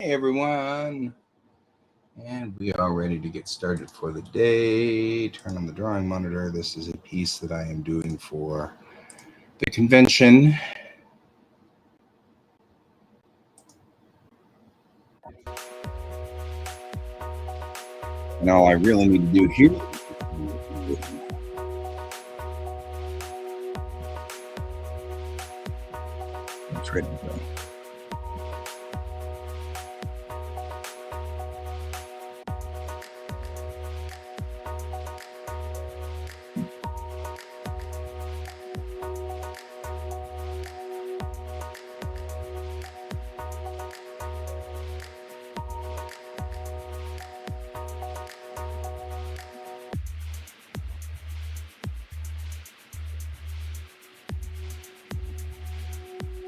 Hey everyone, and we are ready to get started for the day. Turn on the drawing monitor. This is a piece that I am doing for the convention. And all I really need to do here it's ready to go.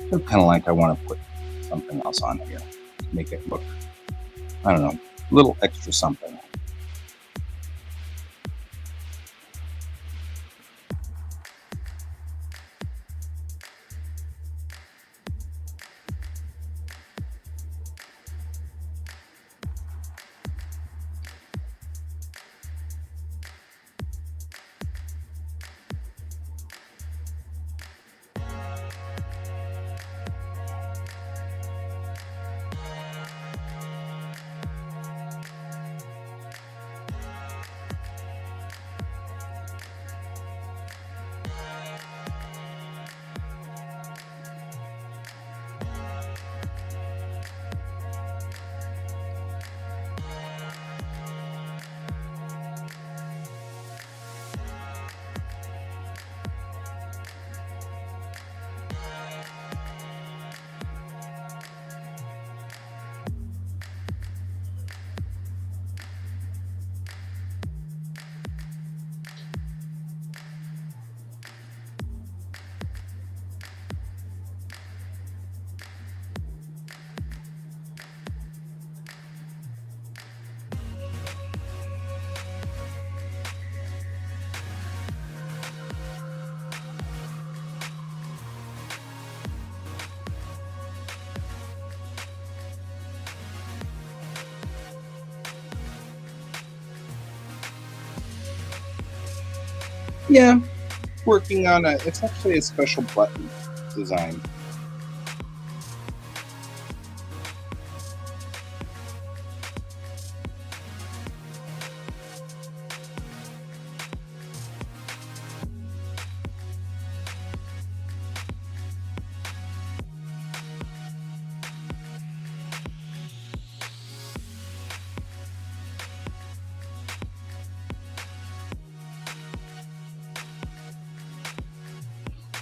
I feel kind of like I want to put something else on here to make it look, I don't know, a little extra something. Yeah, working on it's actually a special button design.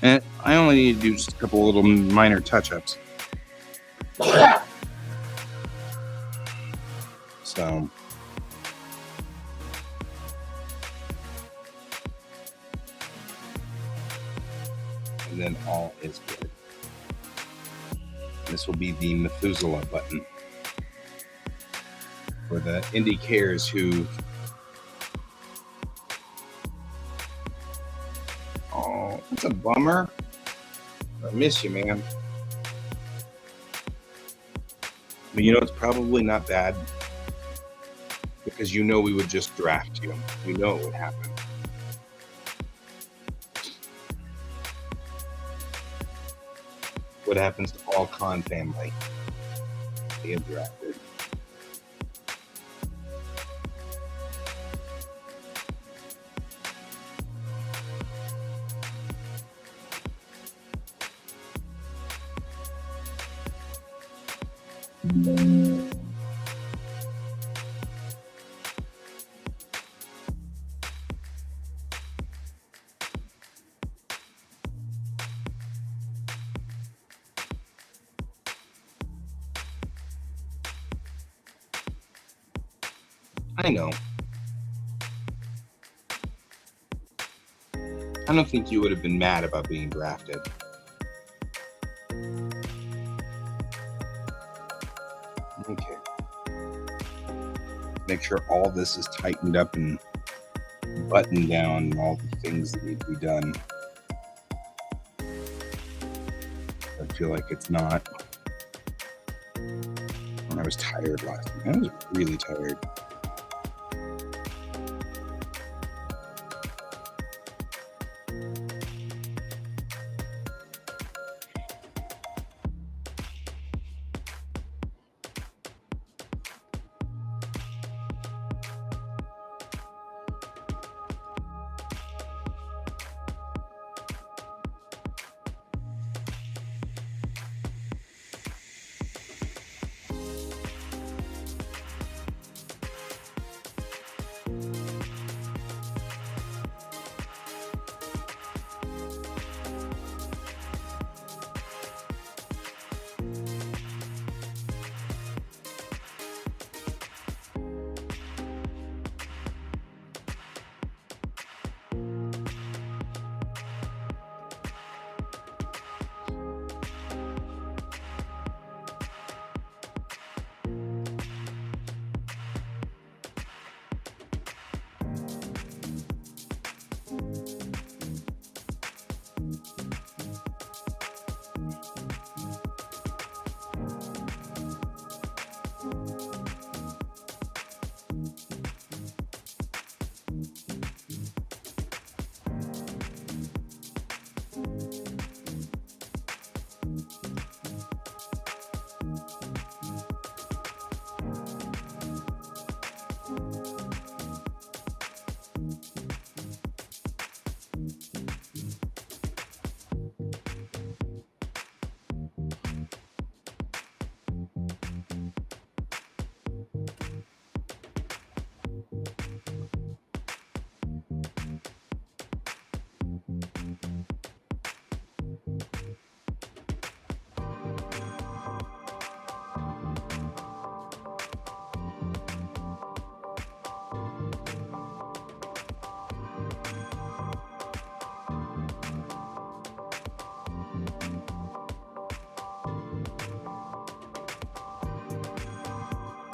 And I only need to do just a couple little minor touch-ups. So and then all is good. This will be the Methuselah button for the indie cares who that's a bummer. I miss you, man. But you know, it's probably not bad because you know we would just draft you. You know it would happen. What happens to all Con family? They get drafted. I know. I don't think you would have been mad about being drafted. Okay. Make sure all this is tightened up and buttoned down and all the things that need to be done. I feel like it's not. I was tired last night. I was really tired.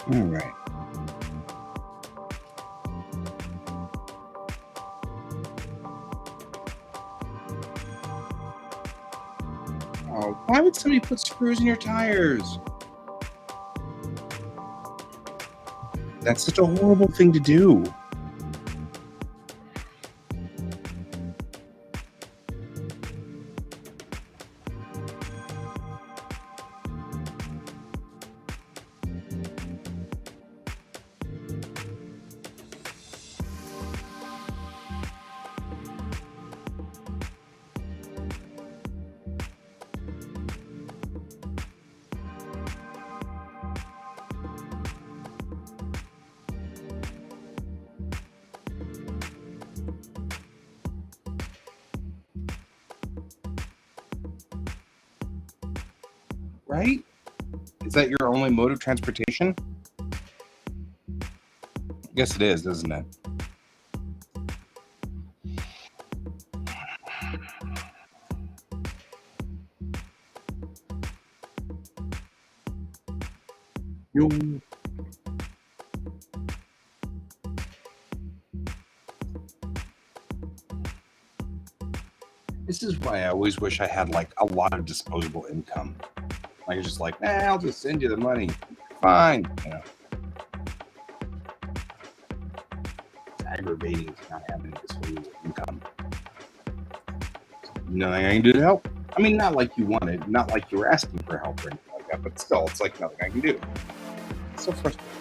All right. Oh, why would somebody put screws in your tires? That's such a horrible thing to do. Right? Is that your only mode of transportation? I guess it is, isn't it? Yo. This is why I always wish I had like a lot of disposable income. Like it's just like, I'll just send you the money. Fine. You know. It's aggravating to not having disposable income. Nothing I can do to help. I mean, not like you wanted, not like you were asking for help or anything like that, but still, it's like nothing I can do. It's so frustrating.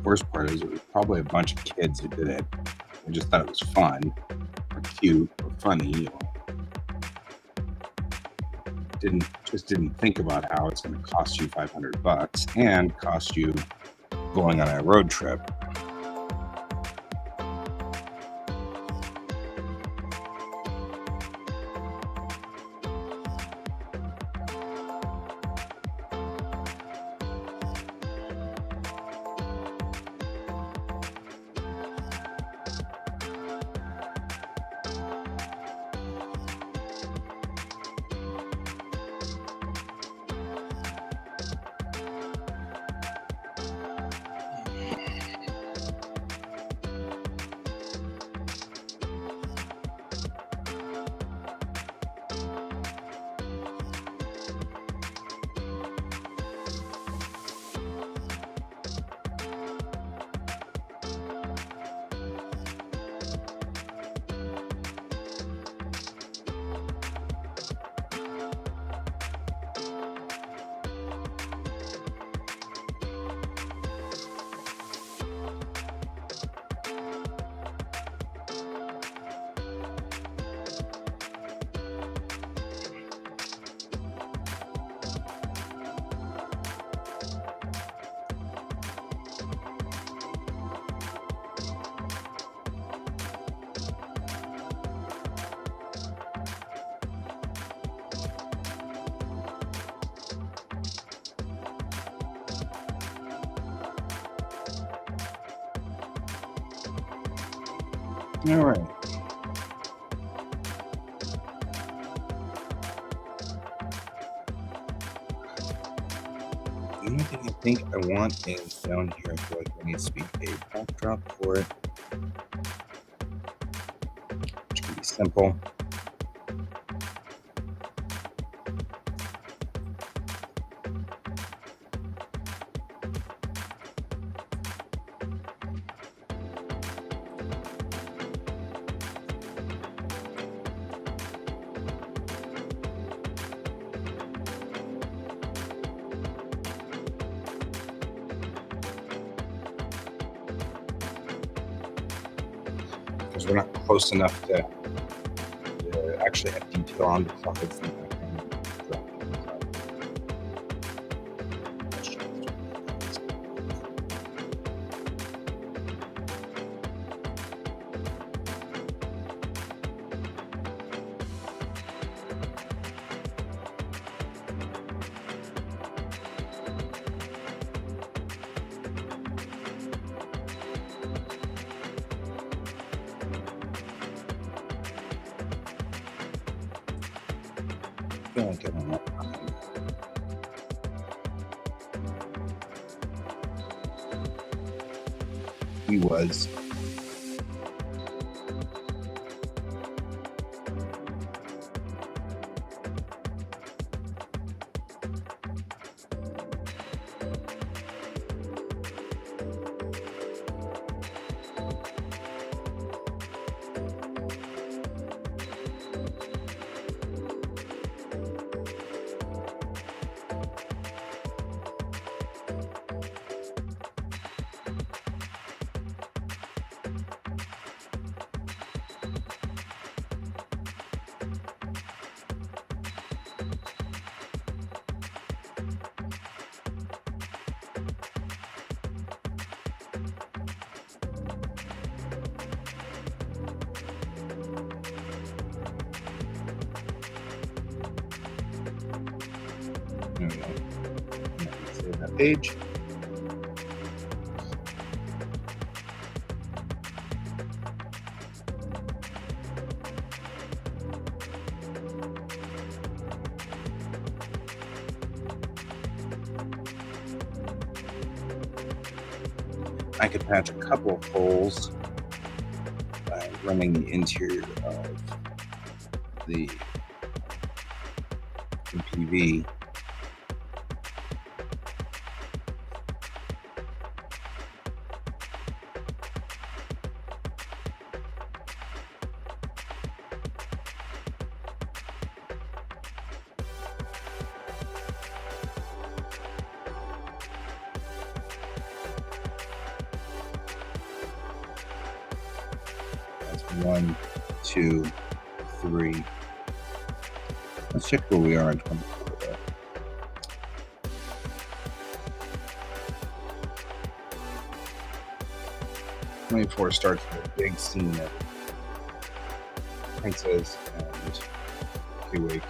worst part is it was probably a bunch of kids who did it. I just thought it was fun or cute or funny. Didn't think about how it's going to cost you $500 and cost you going on a road trip. All right. The only thing I think I want is down here. I feel like there needs to be a backdrop for it, which can be simple. Because we're not close enough to actually have detail on the clouds. He was. Save that page. I could patch a couple of holes by running the interior of the PV. 1, 2, 3. Let's check where we are in 24 though. 24 starts with a big scene of Princess and QuACk.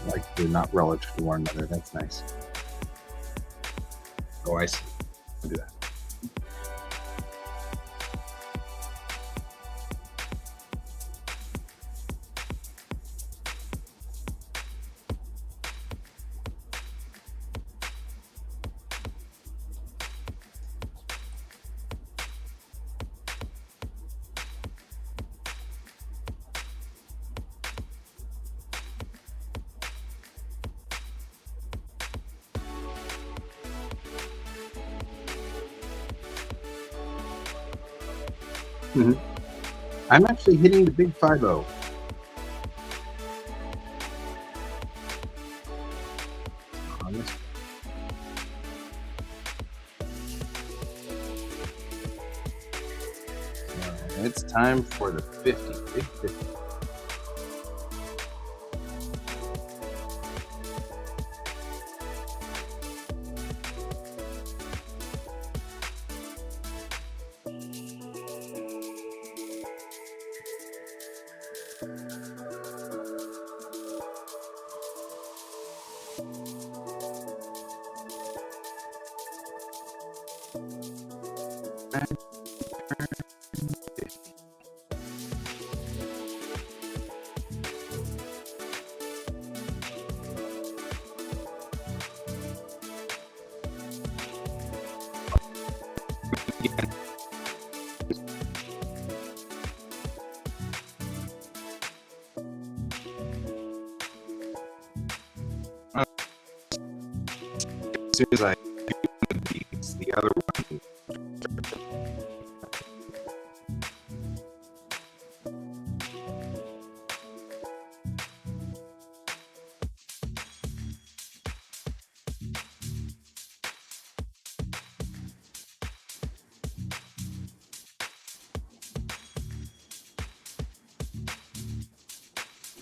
Like they're not relative to one another. That's nice. Oh, I see. Look at that. I'm actually hitting the big 5-0. It's time for the 50, big 50. As soon as I beats the other one.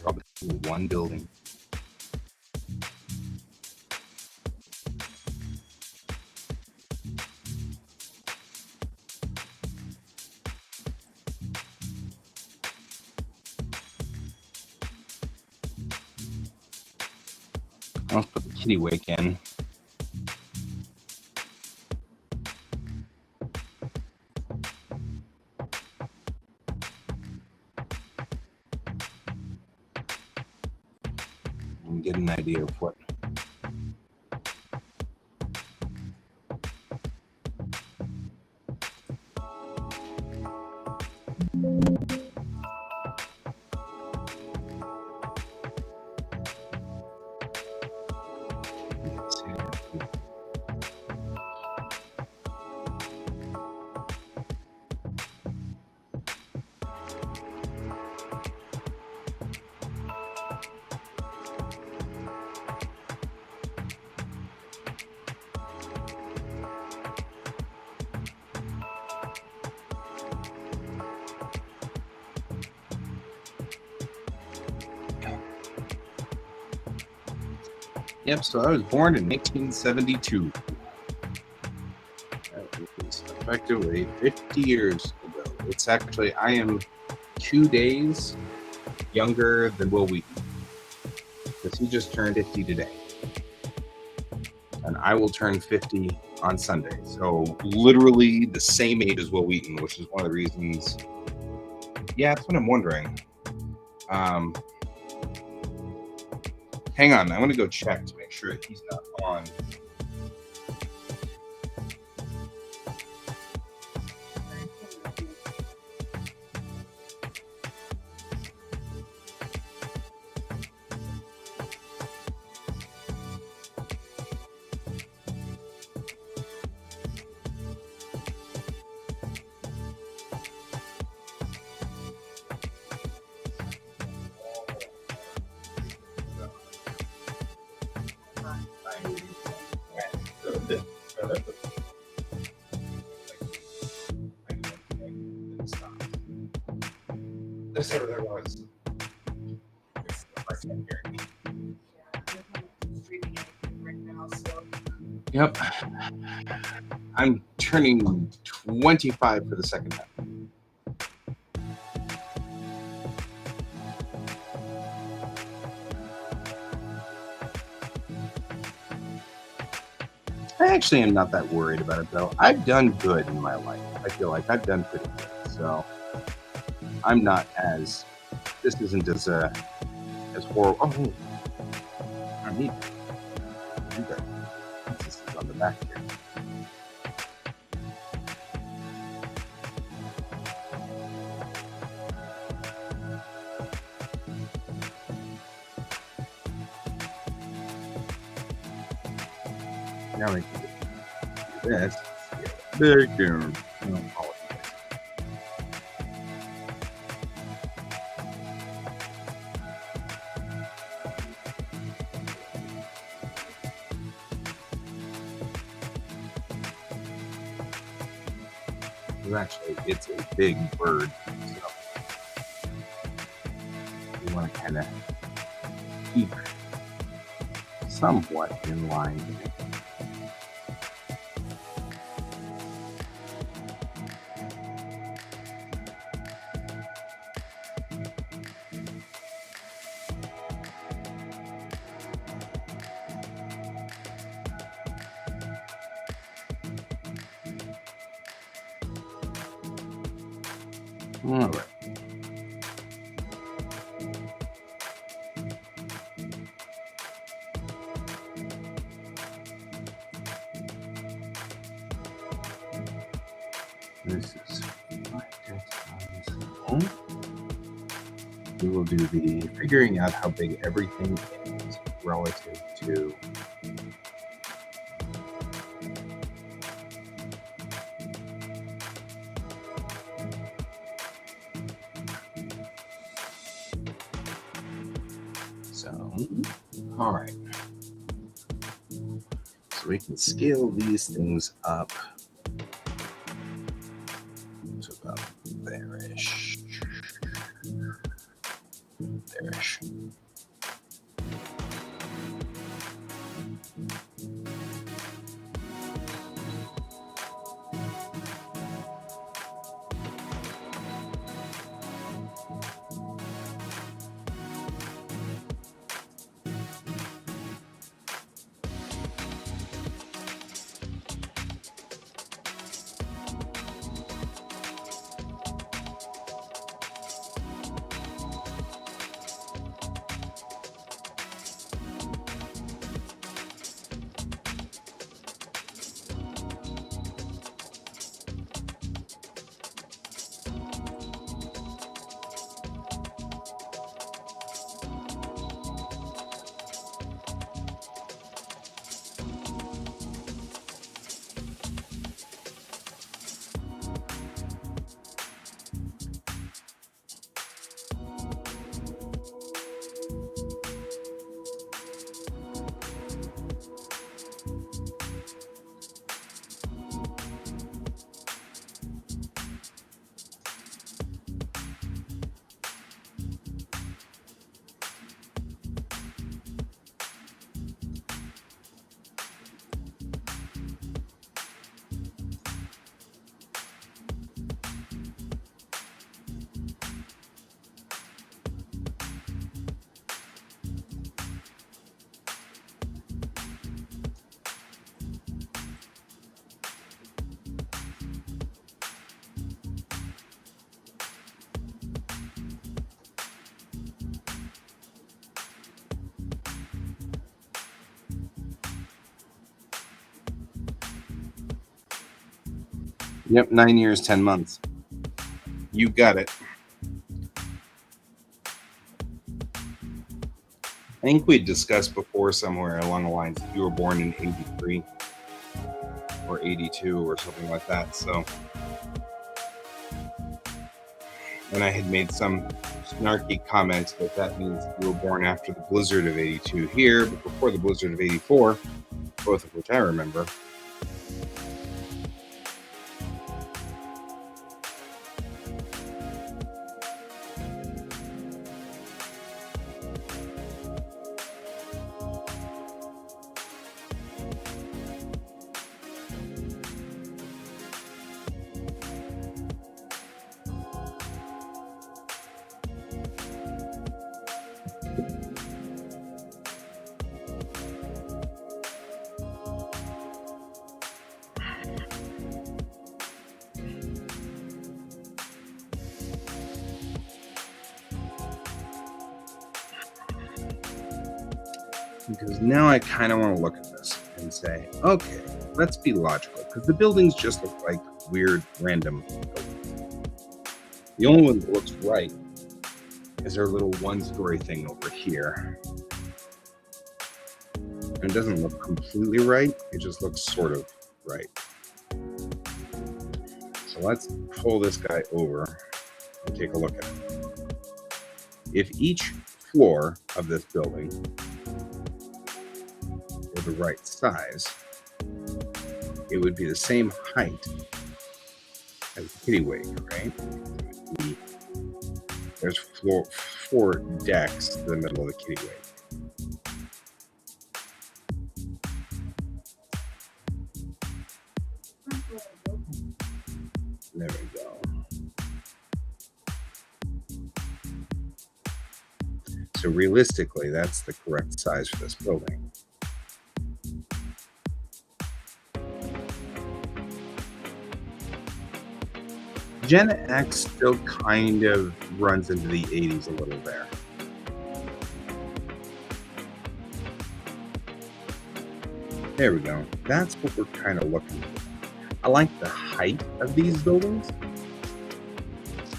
Probably one building. I'll put the QuACk in. And get an idea of what. Yep, so I was born in 1972. That was effectively 50 years ago. It's actually, I am 2 days younger than Will Wheaton, because he just turned 50 today. And I will turn 50 on Sunday. So literally the same age as Will Wheaton, which is one of the reasons. Yeah, that's what I'm wondering. Hang on, I want to go check to make sure that he's not on. There was. Yep. I'm turning 25 for the second time. I actually am not that worried about it, though. I've done good in my life. I feel like I've done pretty good. So I'm not as, this isn't as horrible. Oh, I need that. This is on the back here. Now we can do this. Big down. Actually, it's a big bird, so we want to kind of keep somewhat in line here. All right. This is my desktop. We will do the figuring out how big everything is relative to all right. So we can scale these things up to about there-ish. There-ish. Yep, 9 years, 10 months. You got it. I think we discussed before somewhere along the lines that you were born in 83 or 82 or something like that. So, and I had made some snarky comments that means you were born after the blizzard of 82 here, but before the blizzard of 84, both of which I remember. Because now I kind of want to look at this and say, okay, let's be logical, because the buildings just look like weird, random buildings. The only one that looks right is our little one-story thing over here. And it doesn't look completely right, it just looks sort of right. So let's pull this guy over and take a look at it. If each floor of this building were the right size, it would be the same height as the QuaCk, right? There's four decks to the middle of the QuaCk. There we go. So realistically, that's the correct size for this building. Gen X still kind of runs into the 80s a little there. There we go. That's what we're kind of looking for. I like the height of these buildings.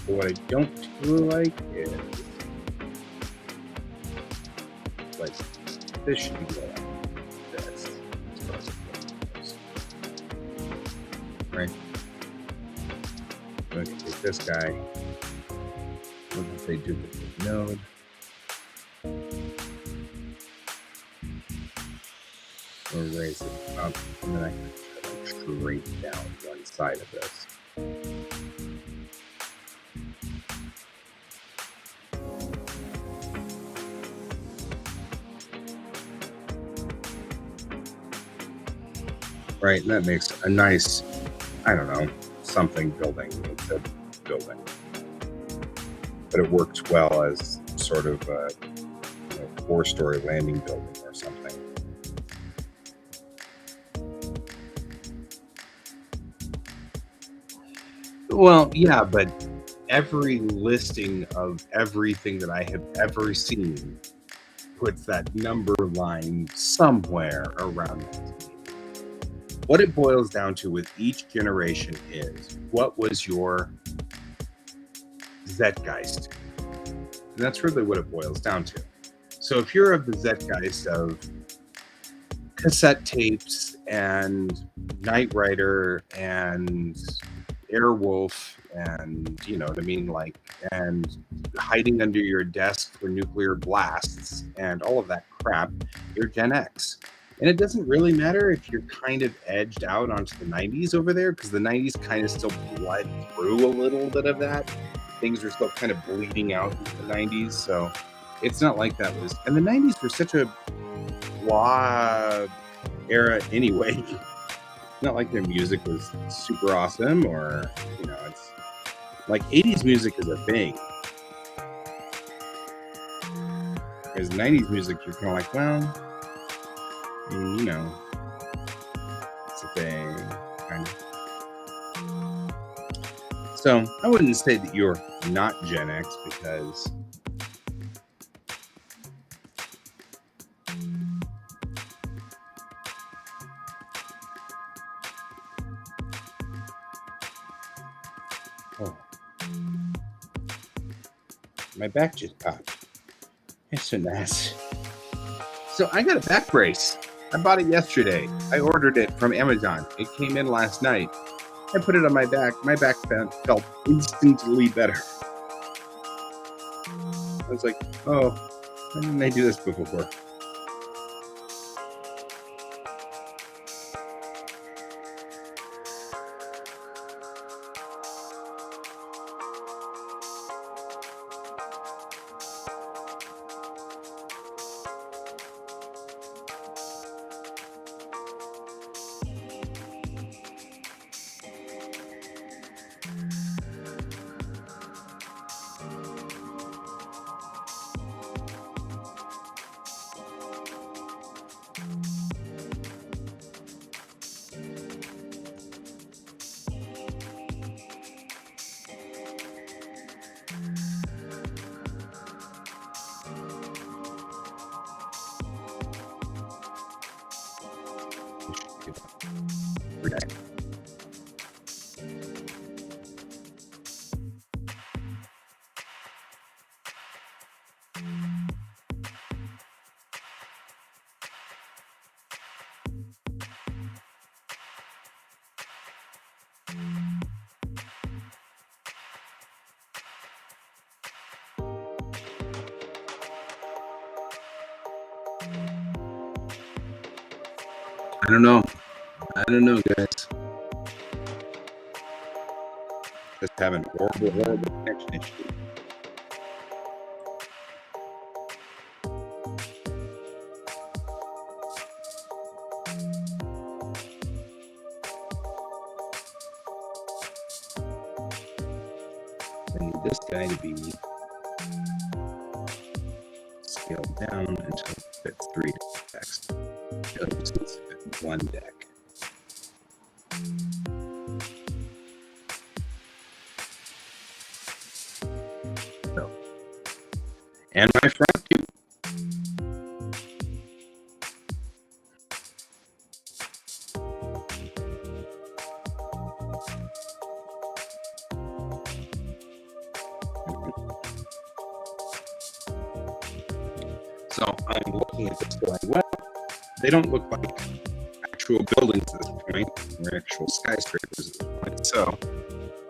But what I don't really like is like this should be going like this as far as it goes. Right? I'm going to take this guy. What did they do with the node? Or raise it up, and then I can straight down one side of this. Right, and that makes a nice, I don't know, something building instead of building. But it works well as sort of a 4-story landing building or something. Well, yeah, but every listing of everything that I have ever seen puts that number line somewhere around that. What it boils down to with each generation is, what was your Zeitgeist? And that's really what it boils down to. So if you're of the Zeitgeist of cassette tapes and Knight Rider and Airwolf and, you know what I mean, like, and hiding under your desk for nuclear blasts and all of that crap, you're Gen X. And it doesn't really matter if you're kind of edged out onto the 90s over there, because the 90s kind of still bled through a little bit of that. Things are still kind of bleeding out into the 90s, so it's not like that was. And the 90s were such a blah era anyway. Not like their music was super awesome, or, you know, it's like 80s music is a thing. Whereas 90s music, you're kind of like, well, you know, it's a thing, kind of. So I wouldn't say that you're not Gen X, because My back just popped. It's so nice. So I got a back brace. I bought it yesterday. I ordered it from Amazon. It came in last night. I put it on my back. My back felt instantly better. I was like, oh, why didn't I do this before? I don't know, guys. Just having horrible connection issues. I need this guy to be scaled down until it fits 3 decks. It's fit 1 deck. So, and my front too. So I'm looking at this going, well, they don't look like actual buildings at this point, or actual skyscrapers at this point. So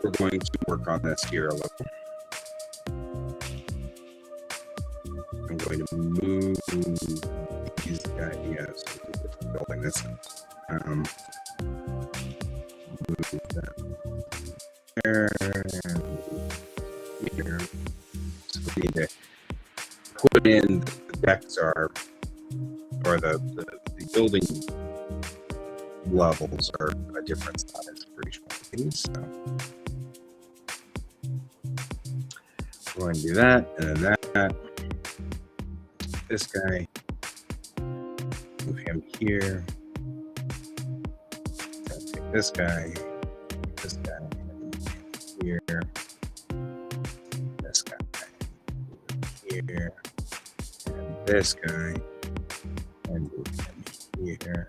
we're going to work on this here a little. I'm going to move these guys. Yeah, so different building. This move that there and here. So we need to put in the decks are, or the building levels are a different size for each one of these. So we're going to do that, and then that. This guy, move him here. Take this guy here. This guy here, and this guy, and move him here.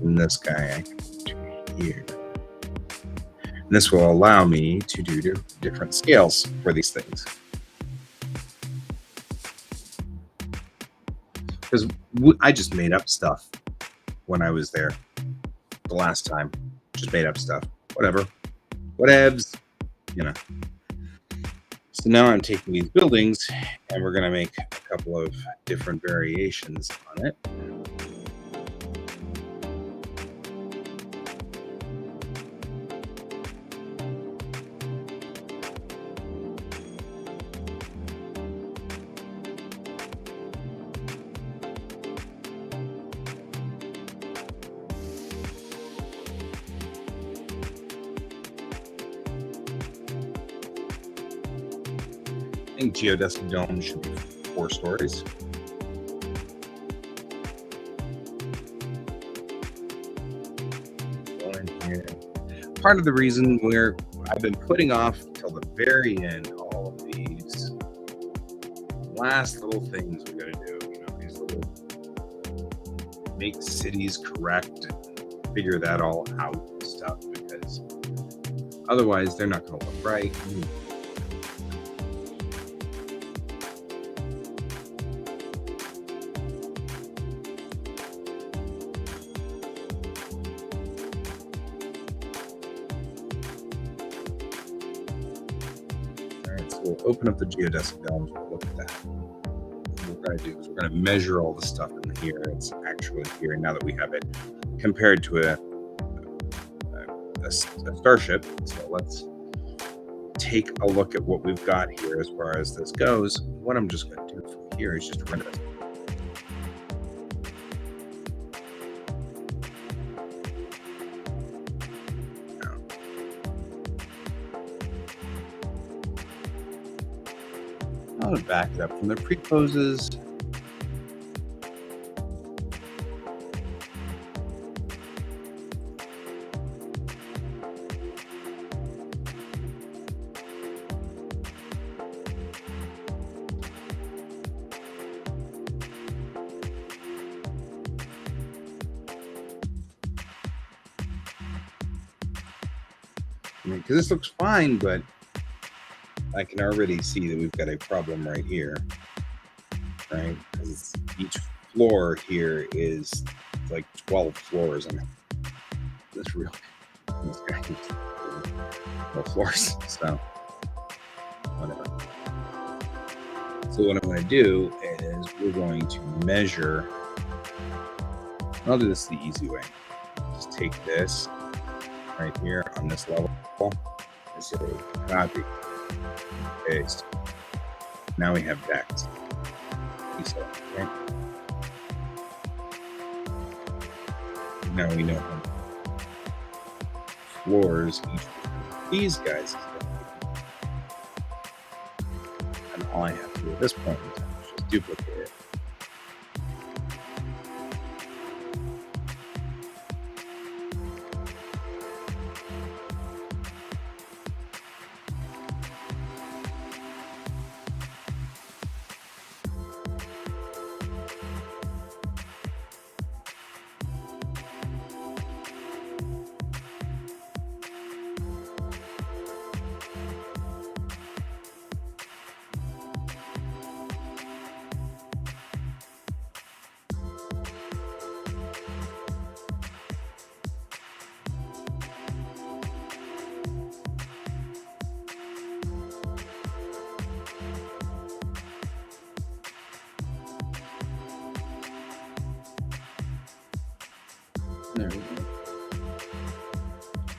And this guy I can do here. And this will allow me to do different scales for these things. Because I just made up stuff when I was there the last time. Just made up stuff. Whatever. Whatevs. You know. So now I'm taking these buildings and we're going to make a couple of different variations on it. I think geodesic dome should be 4 stories. Go in here. Part of the reason where I've been putting off till the very end all of these last little things we got to do, you know, these little make cities correct and figure that all out and stuff, because Otherwise, they're not going to look right. All right, so we'll open up the geodesic domes. We'll look at that. What we're going to do is we're going to measure all the stuff in here. It's actually here now that we have it compared to a starship. So let's take a look at what we've got here as far as this goes. What I'm just going to do from here is just run it. I'll back it up from the pre-poses. Because this looks fine, but I can already see that we've got a problem right here, right? Because each floor here is like 12 floors. I mean, this guy keeps 12 floors, so whatever. So what I'm going to do is we're going to measure. I'll do this the easy way. Just take this right here on this level and say copy, paste. Now we have decks. Okay? Now we know how many floors each of these guys is going to be. And all I have to do at this point in time is just duplicate it. There we go.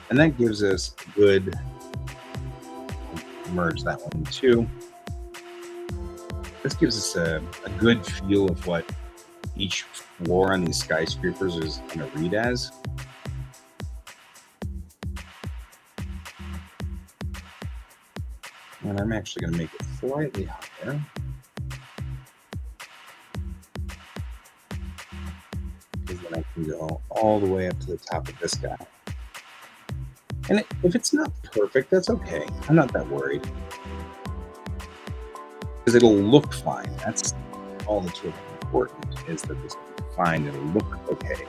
And that gives us a good, merge that one too. This gives us a good feel of what each floor on these skyscrapers is going to read as. And I'm actually going to make it slightly higher. Because then I can go all the way up to the top of this guy. And if it's not perfect, that's okay. I'm not that worried. Because it'll look fine. That's all that's really important, is that this will be fine. It'll look okay.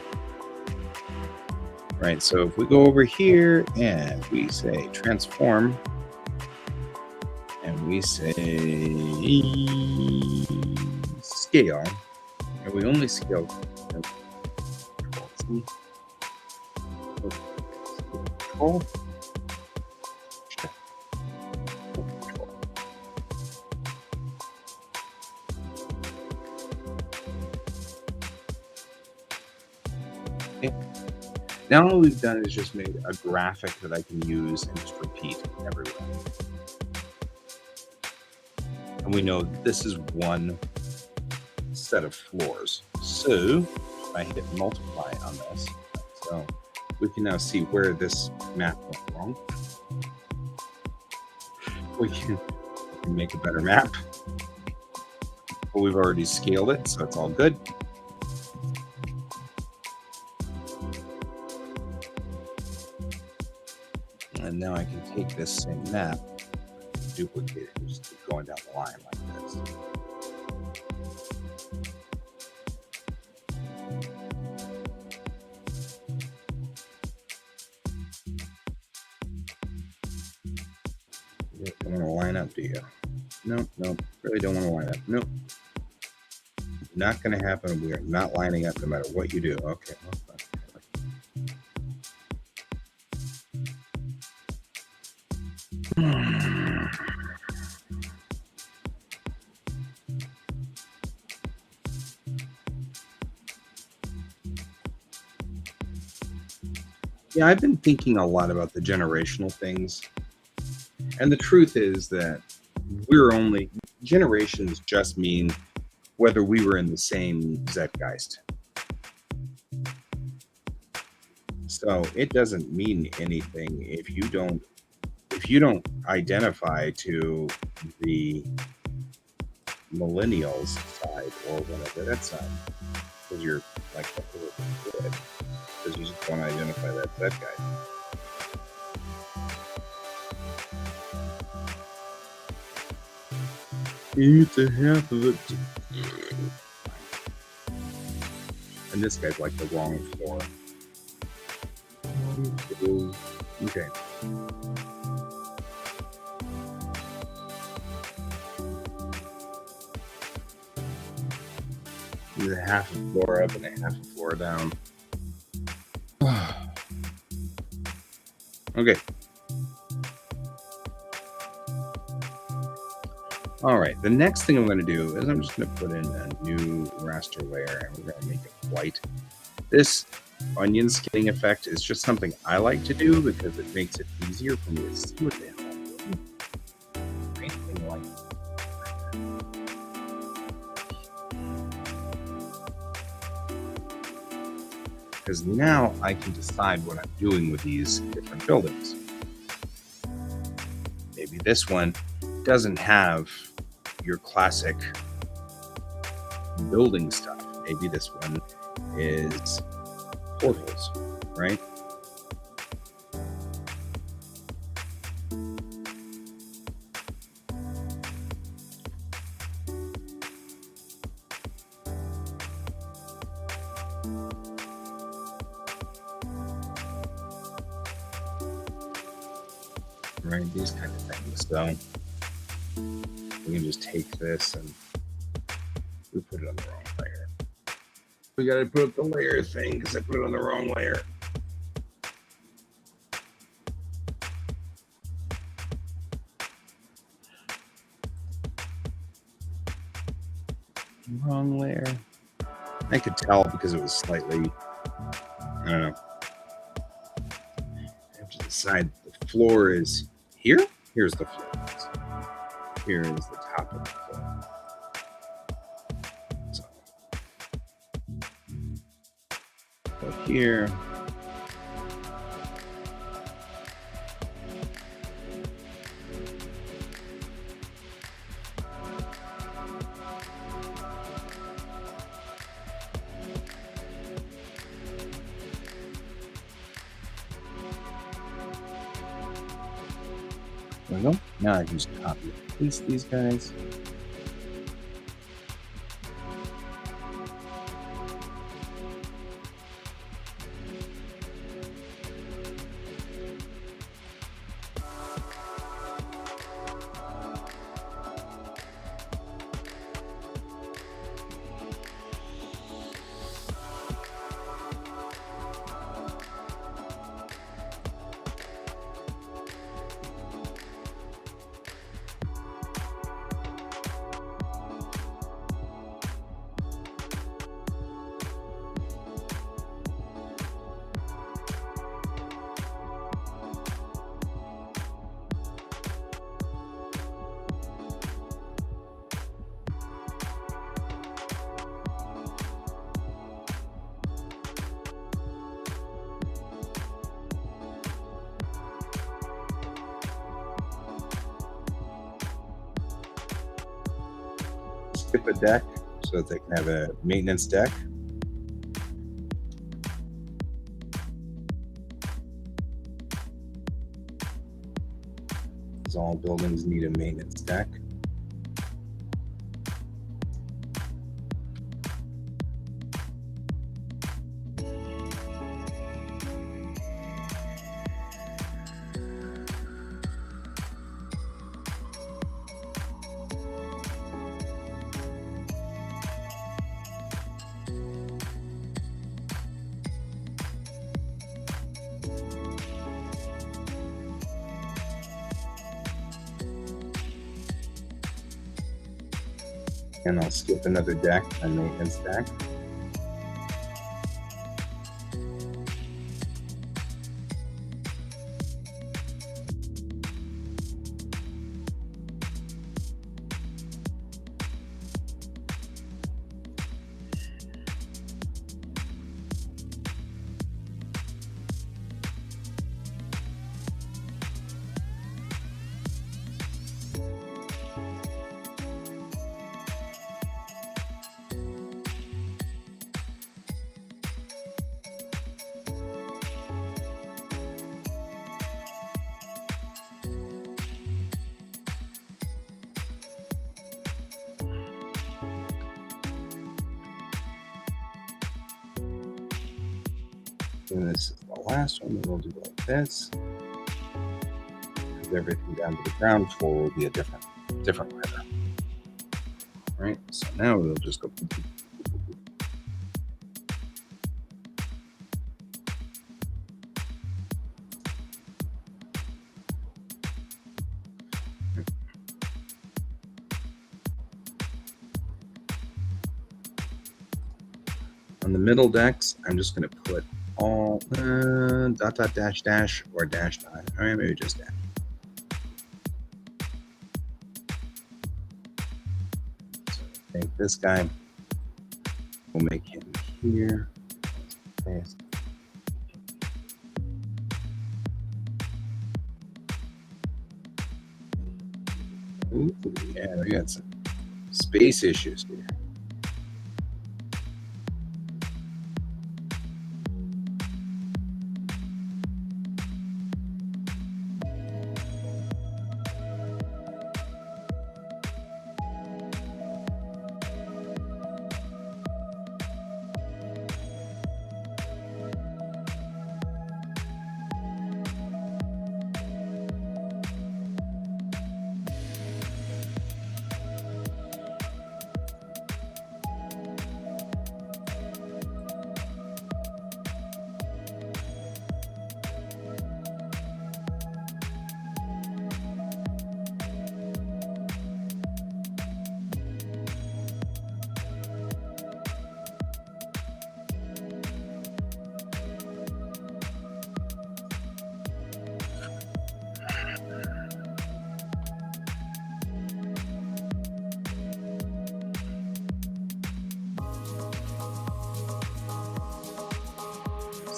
Right, so if we go over here and we say transform, and we say scale, and we only scale control. Okay. Now all we've done is just made a graphic that I can use and just repeat everywhere. And we know this is one set of floors. So if I hit multiply on this, so we can now see where this map went wrong. We can make a better map. But we've already scaled it, so it's all good. And now I can take this same map, duplicate it, and just keep going down the line like this. You don't want to line up, do you? Nope, nope. Really don't want to line up. Nope. Not going to happen. We are not lining up no matter what you do. Okay. Yeah, I've been thinking a lot about the generational things. And the truth is that generations just mean whether we were in the same Zeitgeist. So it doesn't mean anything if you don't identify to the millennials side or whatever that side, because you're like the whole good, because you just don't identify that guy. It's a half of it. And this guy's like the wrong floor. Okay. He's a half a floor up and a half a floor down. Okay. All right. The next thing I'm going to do is I'm just going to put in a new raster layer, and we're going to make it white. This onion skinning effect is just something I like to do because it makes it easier for me to see what the hell I'm doing. Anything like because now I can decide what I'm doing with these different buildings. Maybe this one doesn't have your classic building stuff. Maybe this one is portals, right? Right, these kind of things. So we can just take this and we put it on the wrong layer. We got to put up the layer thing because I put it on the wrong layer. Wrong layer. I could tell because it was slightly, I don't know. I have to decide the floor is here. Here's the floor. Here is the top of the floor. So here. There we go. Now I can just copy and paste these guys. Skip a deck so that they can have a maintenance deck. Because all buildings need a maintenance deck. And I'll skip another deck, a maintenance deck. And this is the last one that we'll do like this. Because everything down to the ground floor will be a different ladder. All right, so now we'll just go. On the middle decks, I'm just going to put all dot dot dash dash or dash dot. All right, maybe just dash. So I think this guy, we'll make him here. Paste. Ooh, yeah, we got some space issues here.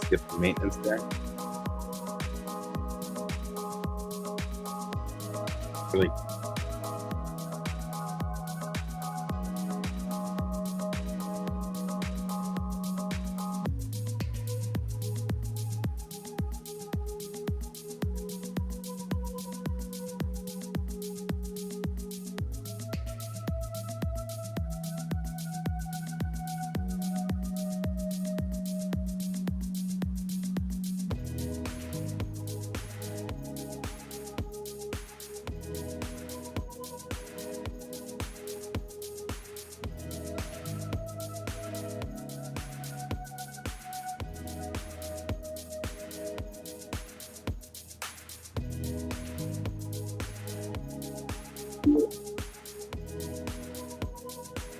Skip the maintenance deck. Really.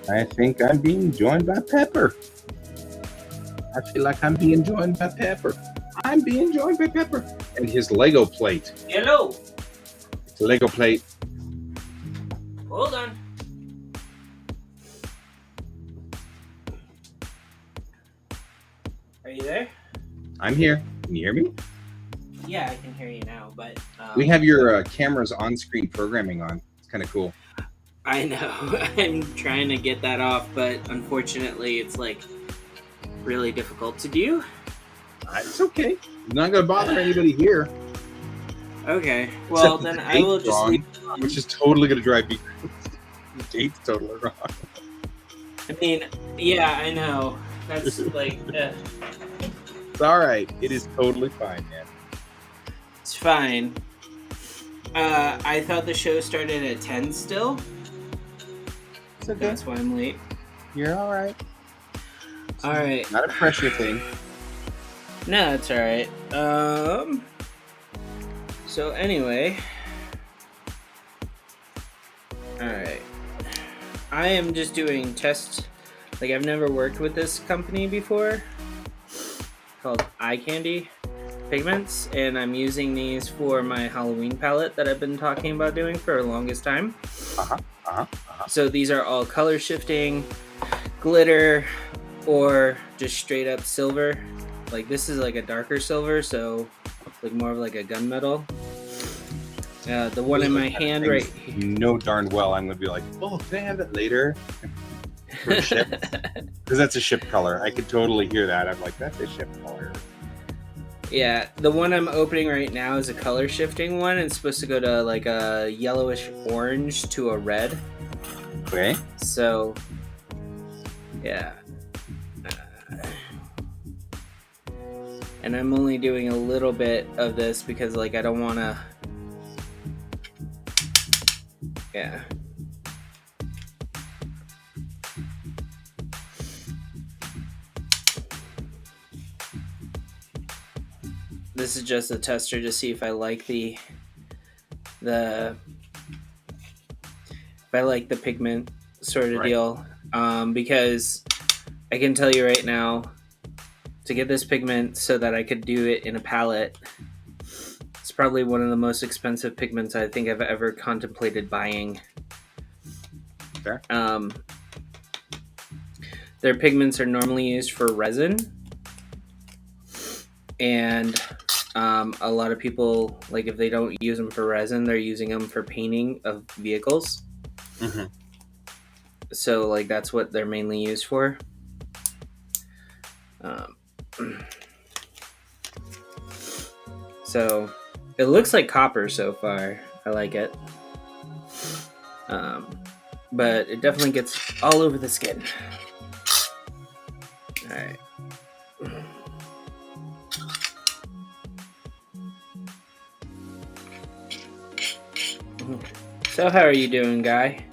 I think I'm being joined by Pepper. I feel like I'm being joined by Pepper. I'm being joined by Pepper. And his Lego plate. Hello. It's a Lego plate. Hold on. Are you there? I'm here. Can you hear me? Yeah, I can hear you now, but... we have your camera's on-screen programming on. It's kind of cool. I know. I'm trying to get that off, but unfortunately it's like really difficult to do. It's okay. It's not going to bother anybody here. Okay. Well, then I will just wrong, leave. Which is totally going to drive me crazy. The date's totally wrong. I mean, yeah, I know. That's like... It's all right. It is totally fine, man. It's fine. I thought the show started at 10 still. It's okay. That's why I'm late. You're all right. All right. Not a pressure thing. No, it's all right. So anyway, all right. I am just doing test. Like, I've never worked with this company before called Eye Candy Pigments, and I'm using these for my Halloween palette that I've been talking about doing for the longest time. So these are all color shifting, glitter, or just straight up silver. Like, this is like a darker silver, so like more of like a gunmetal. The one in my hand right here. You know darn well I'm going to be like, oh, can I have that later? For a ship? Because that's a ship color. I could totally hear that. I'm like, that's a ship color. Yeah, the one I'm opening right now is a color shifting one. It's supposed to go to like a yellowish orange to a red. Okay. So, yeah. And I'm only doing a little bit of this because, like, I don't want to... Yeah. This is just a tester to see if I like the pigment sort of deal. Because I can tell you right now, to get this pigment so that I could do it in a palette, it's probably one of the most expensive pigments I think I've ever contemplated buying. Fair. Their pigments are normally used for resin, and a lot of people, like, if they don't use them for resin, they're using them for painting of vehicles. Mm-hmm. So, like, that's what they're mainly used for. So it looks like copper so far. I like it. But it definitely gets all over the skin. All right. So how are you doing, Guy?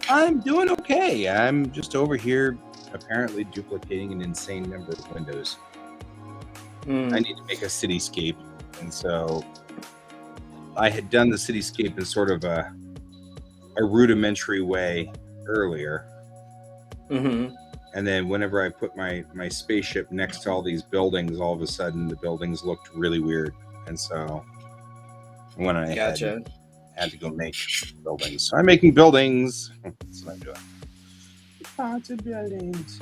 I'm doing okay. I'm just over here apparently duplicating an insane number of windows. I need to make a cityscape, and so I had done the cityscape in sort of a rudimentary way earlier. Mm-hmm. And then whenever I put my spaceship next to all these buildings, all of a sudden the buildings looked really weird. And so when I had to go make buildings. So I'm making buildings. That's what I'm doing. Lots of buildings.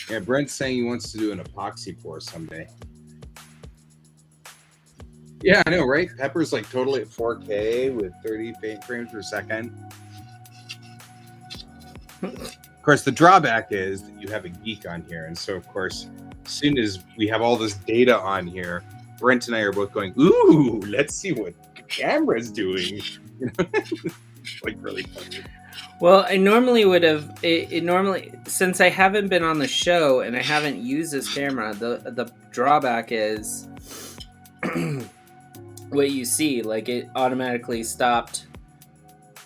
Yeah, Brent's saying he wants to do an epoxy pour someday. Yeah, I know, right? Pepper's like totally at 4K with 30 frames per second. Of course, the drawback is that you have a geek on here. And so, of course, as soon as we have all this data on here, Brent and I are both going, ooh, let's see what the camera's doing. Like, really funny. Well, I normally would have normally, since I haven't been on the show and I haven't used this camera, the drawback is what you see, like, it automatically stopped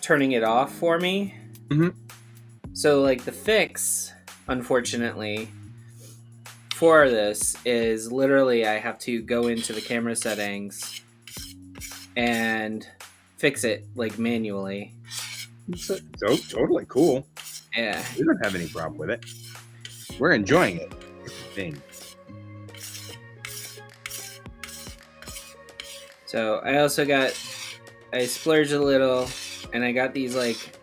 turning it off for me. Mm-hmm. So, like, the fix, unfortunately, for this is literally I have to go into the camera settings and fix it, like, manually. So totally cool. Yeah. We don't have any problem with it. We're enjoying it. Thing. So I splurged a little, and I got these, like,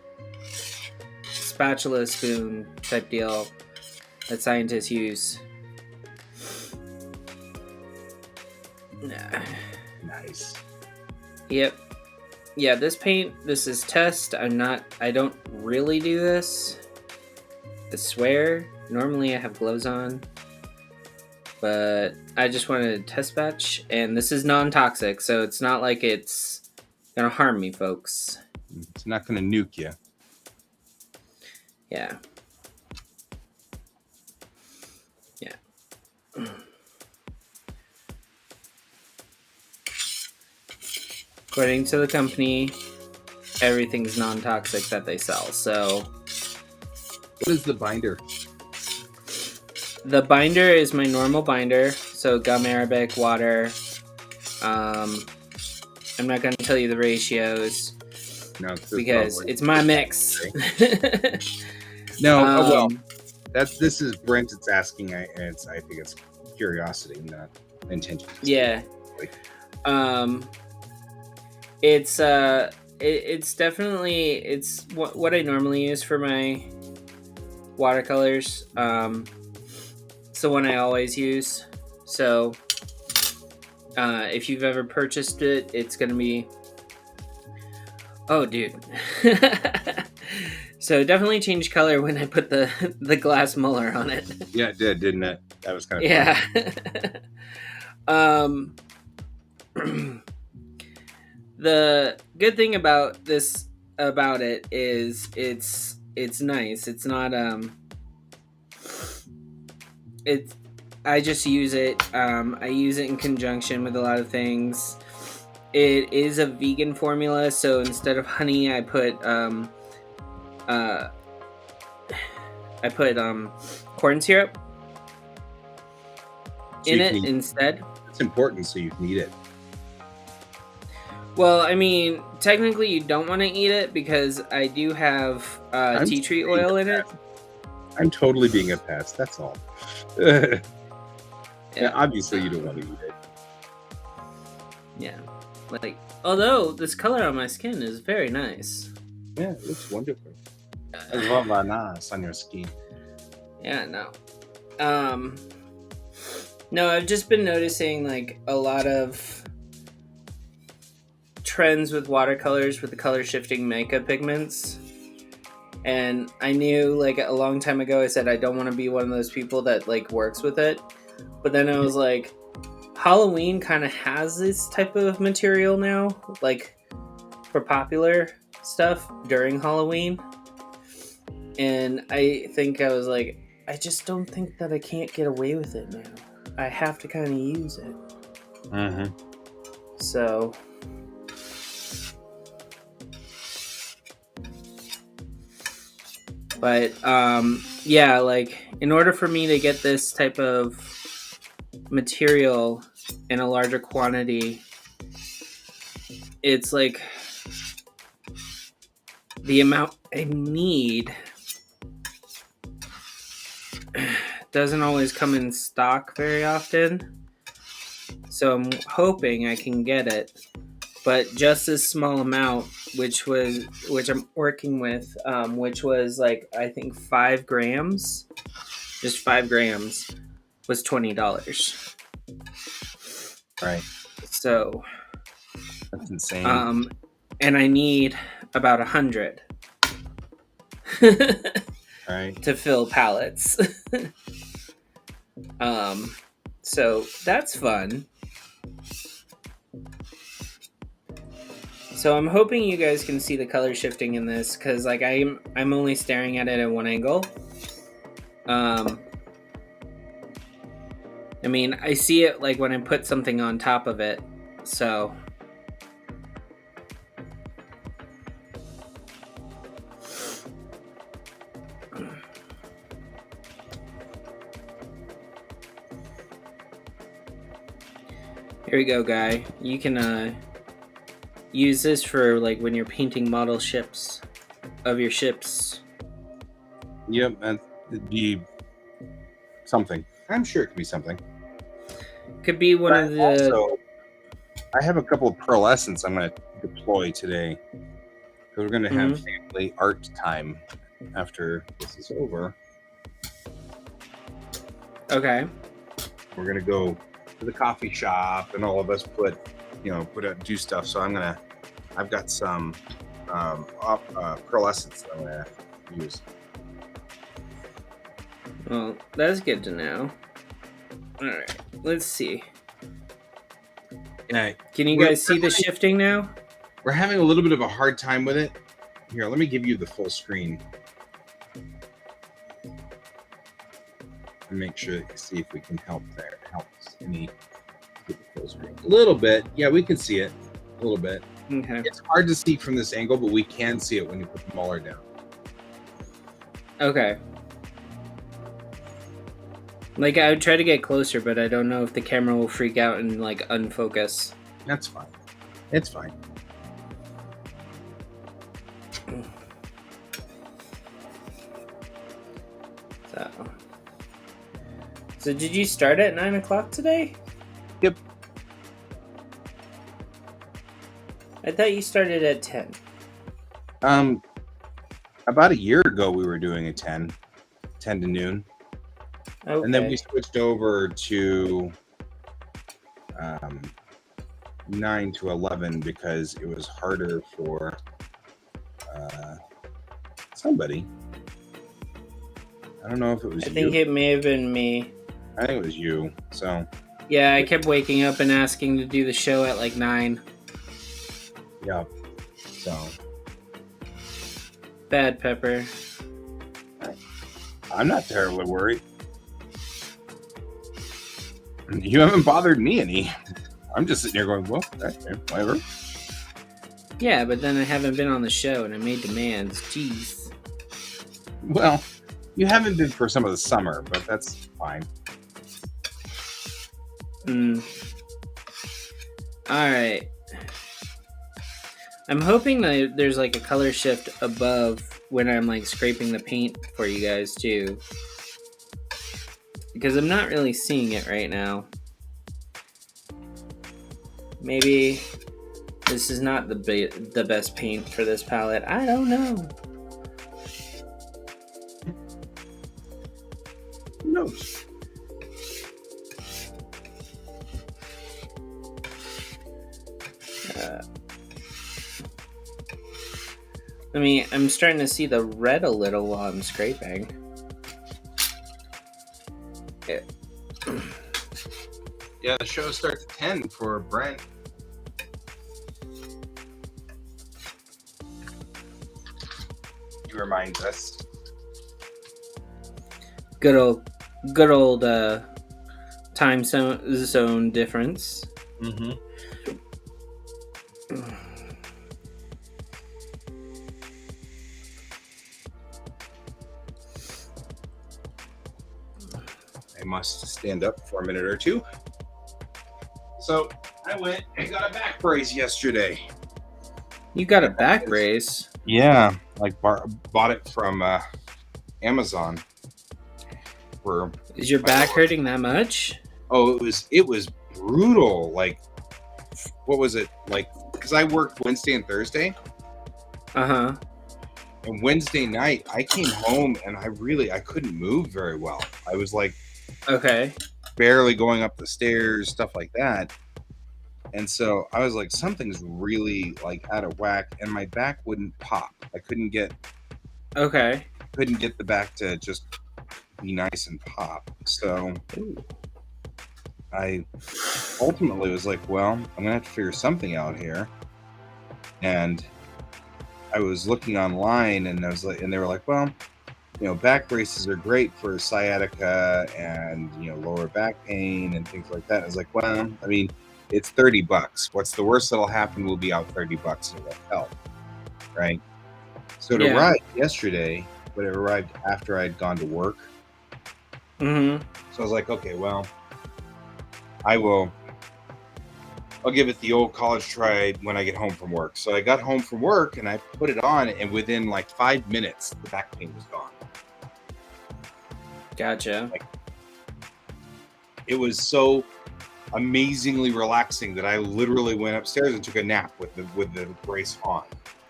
spatula spoon type deal that scientists use. Nice. Yep. Yeah, this is test. I don't really do this. I swear. Normally I have gloves on. But I just wanted a test batch. And this is non-toxic, so it's not like it's gonna harm me, folks. It's not gonna nuke you. Yeah. Yeah. According to the company, everything's non-toxic that they sell. So, what is the binder? The binder is my normal binder. So gum arabic, water, I'm not going to tell you the ratios No, because it's my mix. No, well, this is Brent. It's asking. I think it's curiosity, not intention. Yeah. It's definitely it's what I normally use for my watercolors. It's the one I always use. So if you've ever purchased it, it's gonna be. Oh, dude. So definitely changed color when I put the glass Muller on it. Yeah, it did, didn't it? That was kind of fun. The good thing about it is it's nice. It's not I just use it. I use it in conjunction with a lot of things. It is a vegan formula, so instead of honey, I put corn syrup in it instead. It's important, so you can eat it. Well, I mean, technically you don't want to eat it because I do have tea tree oil in it. I'm totally being a pest, that's all. Yeah, obviously you don't want to eat it. Yeah. Like, although this color on my skin is very nice. Yeah, it looks wonderful. It's very nice on your skin. Yeah, no. No, I've just been noticing like a lot of trends with watercolors with the color shifting mica pigments. And I knew like a long time ago I said I don't want to be one of those people that like works with it. But then I was like, Halloween kind of has this type of material now, like for popular stuff during Halloween. And I think I was like, I just don't think that I can't get away with it now. I have to kind of use it. Mm-hmm. So but yeah, like in order for me to get this type of material in a larger quantity, it's like the amount I need doesn't always come in stock very often, so I'm hoping I can get it, but just this small amount, which I'm working with, which was like I think 5 grams, just 5 grams was $20. Right. So that's insane. And I need about 100 right, to fill pallets. So that's fun. So I'm hoping you guys can see the color shifting in this, because like I'm only staring at it at one angle. I mean, I see it like when I put something on top of it, so. Here we go, guy. You can use this for like when you're painting model ships of your ships. Yep, that'd be something. I'm sure it could be something. Could be one of the. Also, I have a couple of pearlescents I'm going to deploy today. So we're going to have family art time after this is over. Okay. We're going to go to the coffee shop, and all of us put out, do stuff. So I've got some pearlescents that I'm going to use. Well, that's good to know. All right, let's see. Can you guys see the shifting now? We're having a little bit of a hard time with it. Here, let me give you the full screen. And make sure to see if we can help there. Helps me get the full screen. A little bit. Yeah, we can see it. A little bit. Okay. It's hard to see from this angle, but we can see it when you put the Muller down. Okay. Like, I would try to get closer, but I don't know if the camera will freak out and, like, unfocus. That's fine. It's fine. So did you start at 9 o'clock today? Yep. I thought you started at 10. About a year ago we were doing a 10 to noon. Okay. And then we switched over to 9 to 11 because it was harder for somebody. I don't know if it was you. I think it may have been me. I think it was you. So yeah, I kept waking up and asking to do the show at like 9. Yeah. So bad Pepper. I'm not terribly worried. You haven't bothered me any. I'm just sitting here going, well, okay, whatever. Yeah, but then I haven't been on the show and I made demands. Jeez. Well, you haven't been for some of the summer, but that's fine. Alright. I'm hoping that there's like a color shift above when I'm like scraping the paint for you guys too. Because I'm not really seeing it right now. Maybe this is not the best paint for this palette. I don't know. Who knows? I'm starting to see the red a little while I'm scraping. Yeah, the show starts at 10 for Brent. He reminds us. Good old time zone difference. Mm-hmm. I must stand up for a minute or two. So I went and got a back brace yesterday. You got a back brace? Yeah, like bought it from Amazon. Is your back hurting that much? Oh, it was brutal. Like, what was it like? Because I worked Wednesday and Thursday. Uh-huh. And Wednesday night, I came home and I couldn't move very well. I was like, okay, barely going up the stairs, stuff like that. And so I was like, something's really like out of whack, and my back wouldn't pop. I couldn't get the back to just be nice and pop. So I ultimately was like, well, I'm gonna have to figure something out here. And I was looking online, and they were like, well, back braces are great for sciatica and lower back pain and things like that. And I was like, well, I mean, it's $30. What's the worst that'll happen? We'll be out $30 and it won't help, right? So it arrived yesterday, but it arrived after I'd gone to work. Mm-hmm. So I was like, okay, well, I'll give it the old college try when I get home from work. So I got home from work and I put it on, and within like 5 minutes, the back pain was gone. Gotcha. It was so amazingly relaxing that I literally went upstairs and took a nap with the brace on.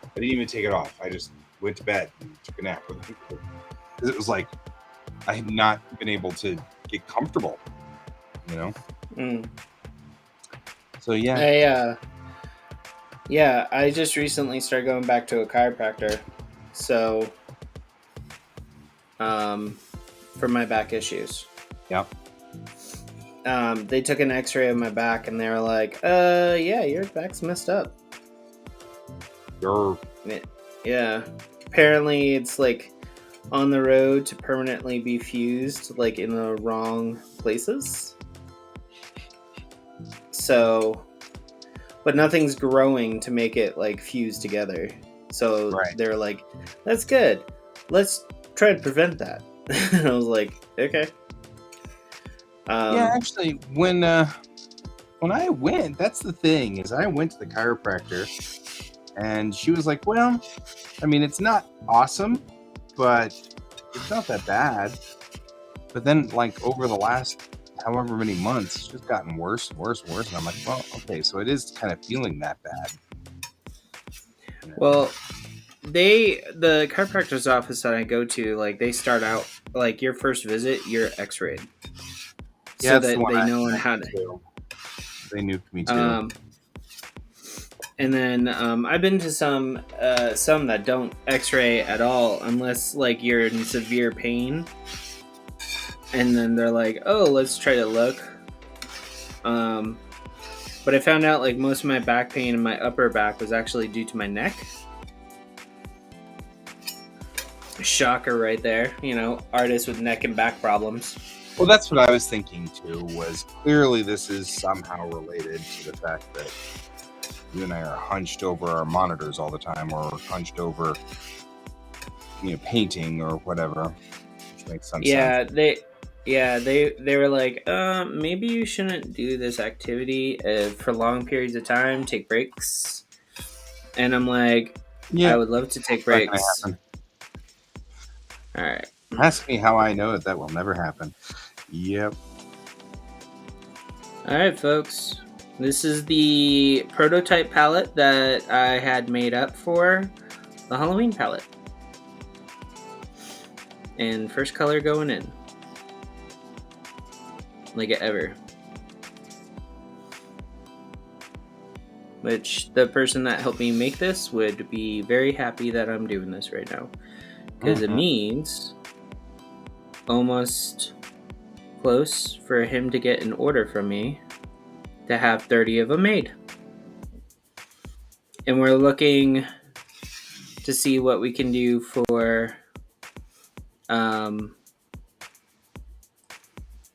I didn't even take it off. I just went to bed and took a nap with it. Because it was like I had not been able to get comfortable, So yeah. I just recently started going back to a chiropractor. So for my back issues. Yep. They took an x-ray of my back and they were like, yeah, your back's messed up. Yeah. Apparently it's like on the road to permanently be fused, like in the wrong places. So, but nothing's growing to make it like fuse together. So they're like, that's good. Let's try to prevent that. And I was like, okay. Yeah, actually, when when I went, that's the thing, is I went to the chiropractor and she was like, well, I mean, it's not awesome, but it's not that bad. But then, like, over the last however many months, it's just gotten worse and worse and worse. And I'm like, well, okay, so it is kind of feeling that bad. Well, the chiropractor's office that I go to, like, they start out, like, your first visit, you're x-rayed. Yeah, So that's the that one they I know went how to. to. They nuked me too. And then I've been to some that don't x-ray at all unless, like, you're in severe pain. And then they're like, oh, let's try to look. But I found out, like, most of my back pain in my upper back was actually due to my neck. Shocker right there. You know, artist with neck and back problems. Well, that's what I was thinking too, was clearly this is somehow related to the fact that you and I are hunched over our monitors all the time, or hunched over, painting or whatever, which makes some sense. They were like, maybe you shouldn't do this activity for long periods of time. Take breaks. And I'm like, Yeah, I would love to take that's not gonna breaks. happen. All right. Ask me how I know that will never happen. Yep. All right, folks. This is the prototype palette that I had made up for the Halloween palette. And first color going in. Like ever. Which the person that helped me make this would be very happy that I'm doing this right now. Because it means almost close for him to get an order from me to have 30 of them made. And we're looking to see what we can do for a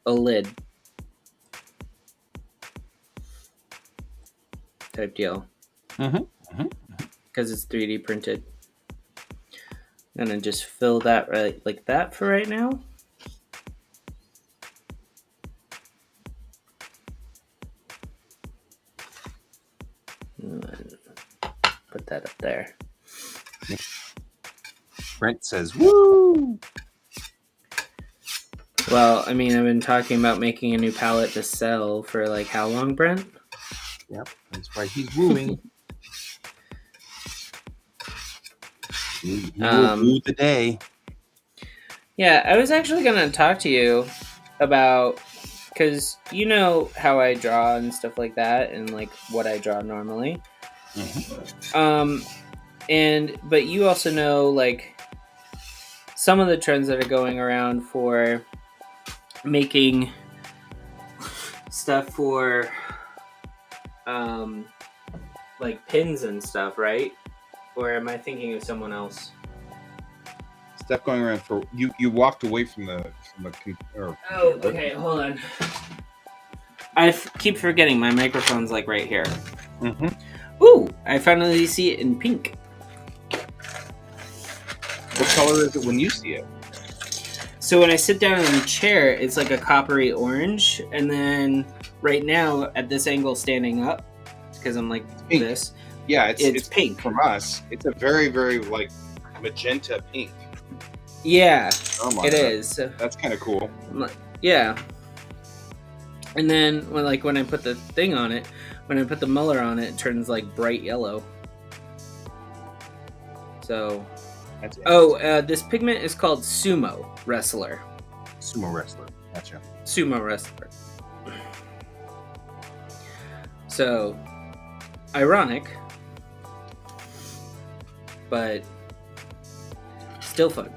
lid type deal. Because it's 3D printed. I'm gonna just fill that right like that for right now. And put that up there. Brent says, woo! Well, I mean, I've been talking about making a new palette to sell for like how long, Brent? Yep, that's why he's wooing. He will woo the day. Yeah, I was actually going to talk to you about, because you know how I draw and stuff like that, and like what I draw normally. But you also know like some of the trends that are going around for making stuff for like pins and stuff, right? Or am I thinking of someone else? Stuff going around for you. You walked away from the Oh, okay. Hold on. I keep forgetting my microphone's like right here. Ooh, I finally see it in pink. What color is it when you see it? So when I sit down in the chair, it's like a coppery orange, and then right now at this angle, standing up, because I'm like this. Yeah, it's pink from us. It's a very, very like magenta pink. Yeah, it God. Is. That's kind of cool. Yeah. And then when I put the thing on it, when I put the muller on it, it turns like bright yellow. So, this pigment is called Sumo Wrestler. Sumo Wrestler. Gotcha. Sumo Wrestler. So, ironic, but still fun.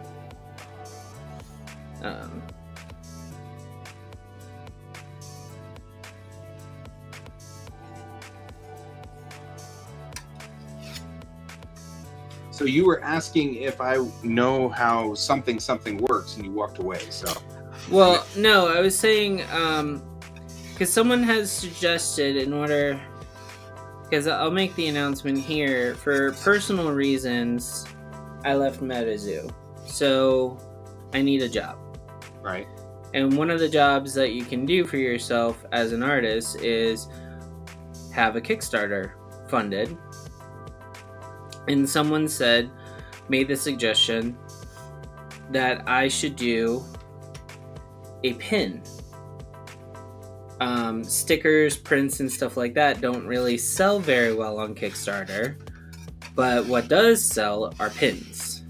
So you were asking if I know how something works, and you walked away. So, well, no, I was saying because someone has suggested in order, because I'll make the announcement here, for personal reasons, I left MetaZoo, so I need a job. Right. And one of the jobs that you can do for yourself as an artist is have a Kickstarter funded, and someone made the suggestion that I should do a pin. Stickers, prints, and stuff like that don't really sell very well on Kickstarter, but what does sell are pins.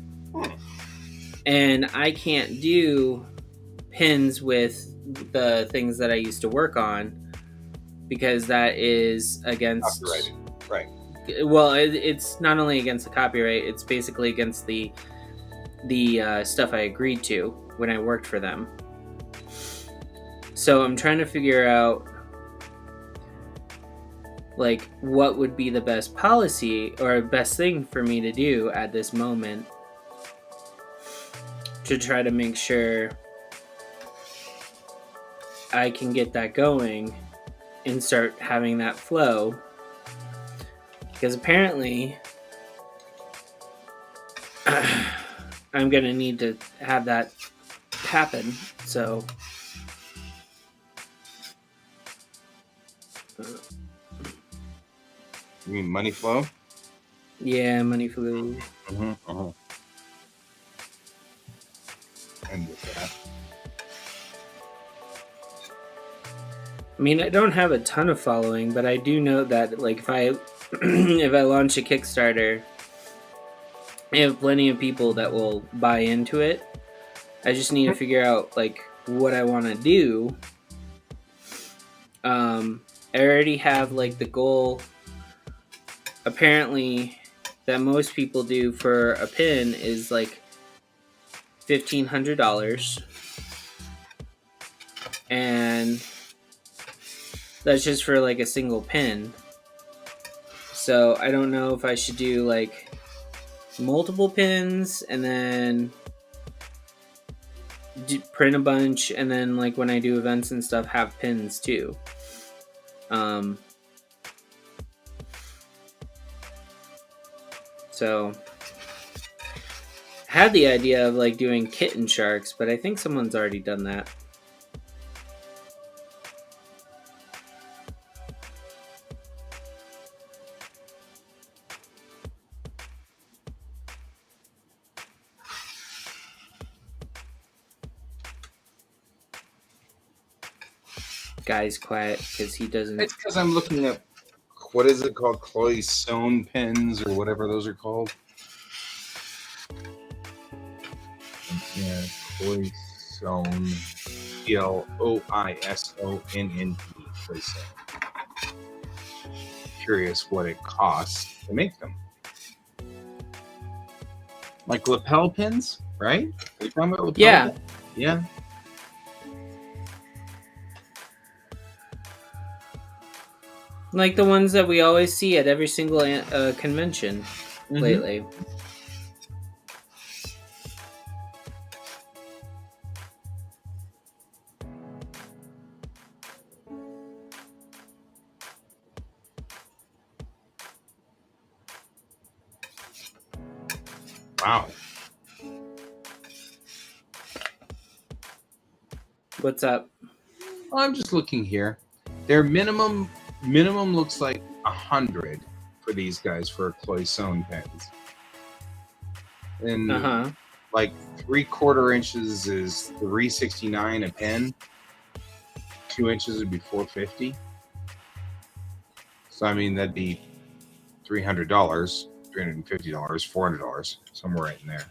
And I can't do pins with the things that I used to work on because that is against Copyrighted. Right. Well, it's not only against the copyright, it's basically against the stuff I agreed to when I worked for them. So I'm trying to figure out like what would be the best policy or best thing for me to do at this moment to try to make sure I can get that going and start having that flow. Because apparently I'm going to need to have that happen. So You mean money flow? yeah, money flow. And with that. I mean, I don't have a ton of following, but I do know that like if I if I launch a Kickstarter, I have plenty of people that will buy into it. I just need to figure out like what I want to do. I already have like the goal apparently that most people do for a pin is like $1,500, and that's just for like a single pin. So I don't know if I should do like multiple pins and then print a bunch, and then like when I do events and stuff have pins too. So I had the idea of like doing kitten sharks, but I think someone's already done that. Guy's quiet because he doesn't. It's because I'm looking at what is it called? Cloisonne pins or whatever those are called. Yeah, Cloisonne. Cloisonne. Cloisonne. Curious what it costs to make them. Like lapel pins, right? Are you talking about lapel Yeah. pins? Yeah. Like the ones that we always see at every single convention lately. Wow. What's up? Well, I'm just looking here. Their minimum looks like 100 for these guys for Cloisonne pens. And like 3/4 inches is $369 a pen. 2 inches would be $450. So I mean that'd be $300, $350, $400, somewhere right in there.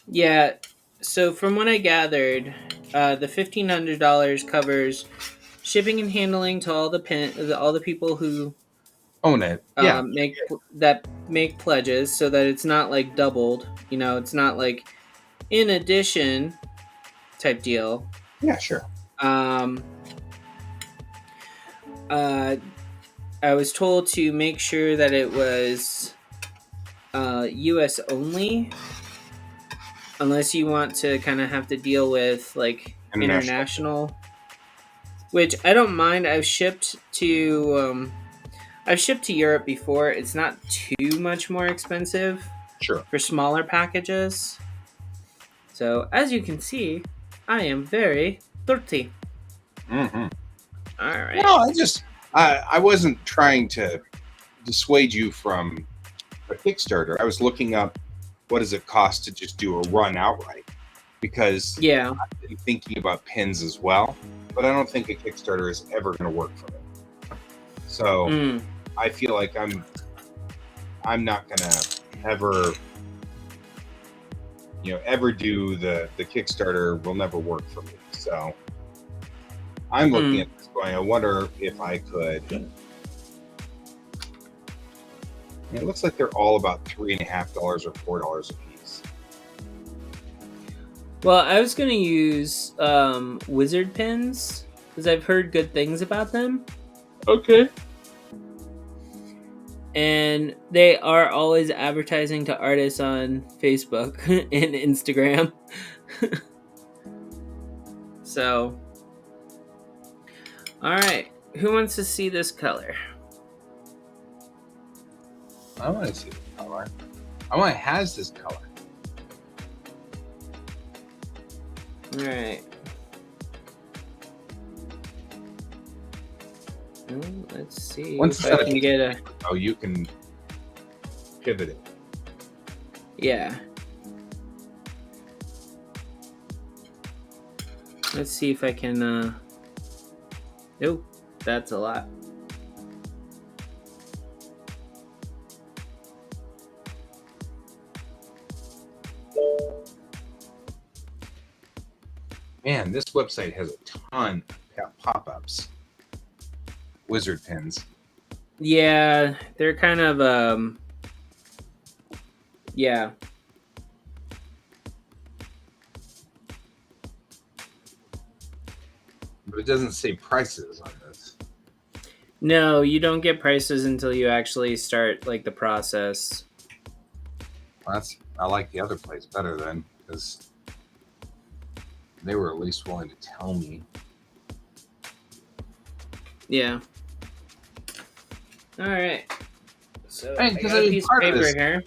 Yeah. So from what I gathered, the $1,500 covers shipping and handling to all the people who own it. Yeah. make pledges, so that it's not like doubled. You know, it's not like in addition type deal. Yeah, sure. I was told to make sure that it was U.S. only, unless you want to kind of have to deal with like international, which I don't mind. I've shipped to Europe before. It's not too much more expensive. Sure. For smaller packages. So as you can see, I am very thirsty. Mm-hmm. All right. No, I wasn't trying to dissuade you from a Kickstarter. I was looking up what does it cost to just do a run outright, because Yeah. I've been thinking about pins as well, but I don't think a Kickstarter is ever going to work for me. So I feel like I'm not going to ever do the Kickstarter. Will never work for me. So I'm looking at this going, I wonder if I could. It looks like they're all about $3.50 or $4 a piece. Well, I was gonna use wizard pins because I've heard good things about them. Okay. And they are always advertising to artists on Facebook and Instagram. So, all right, who wants to see this color? I want to see the color. I want it has this color. All right. Let's see Once if I can get a. Oh, you can pivot it. Yeah. Let's see if I can. Nope, that's a lot. Man, this website has a ton of pop-ups. Wizard pins. Yeah, they're kind of yeah. But it doesn't say prices on this. No, you don't get prices until you actually start like the process. Well, I like the other place better then, because they were at least willing to tell me. Yeah. All right. So Hey, I got a piece of paper here.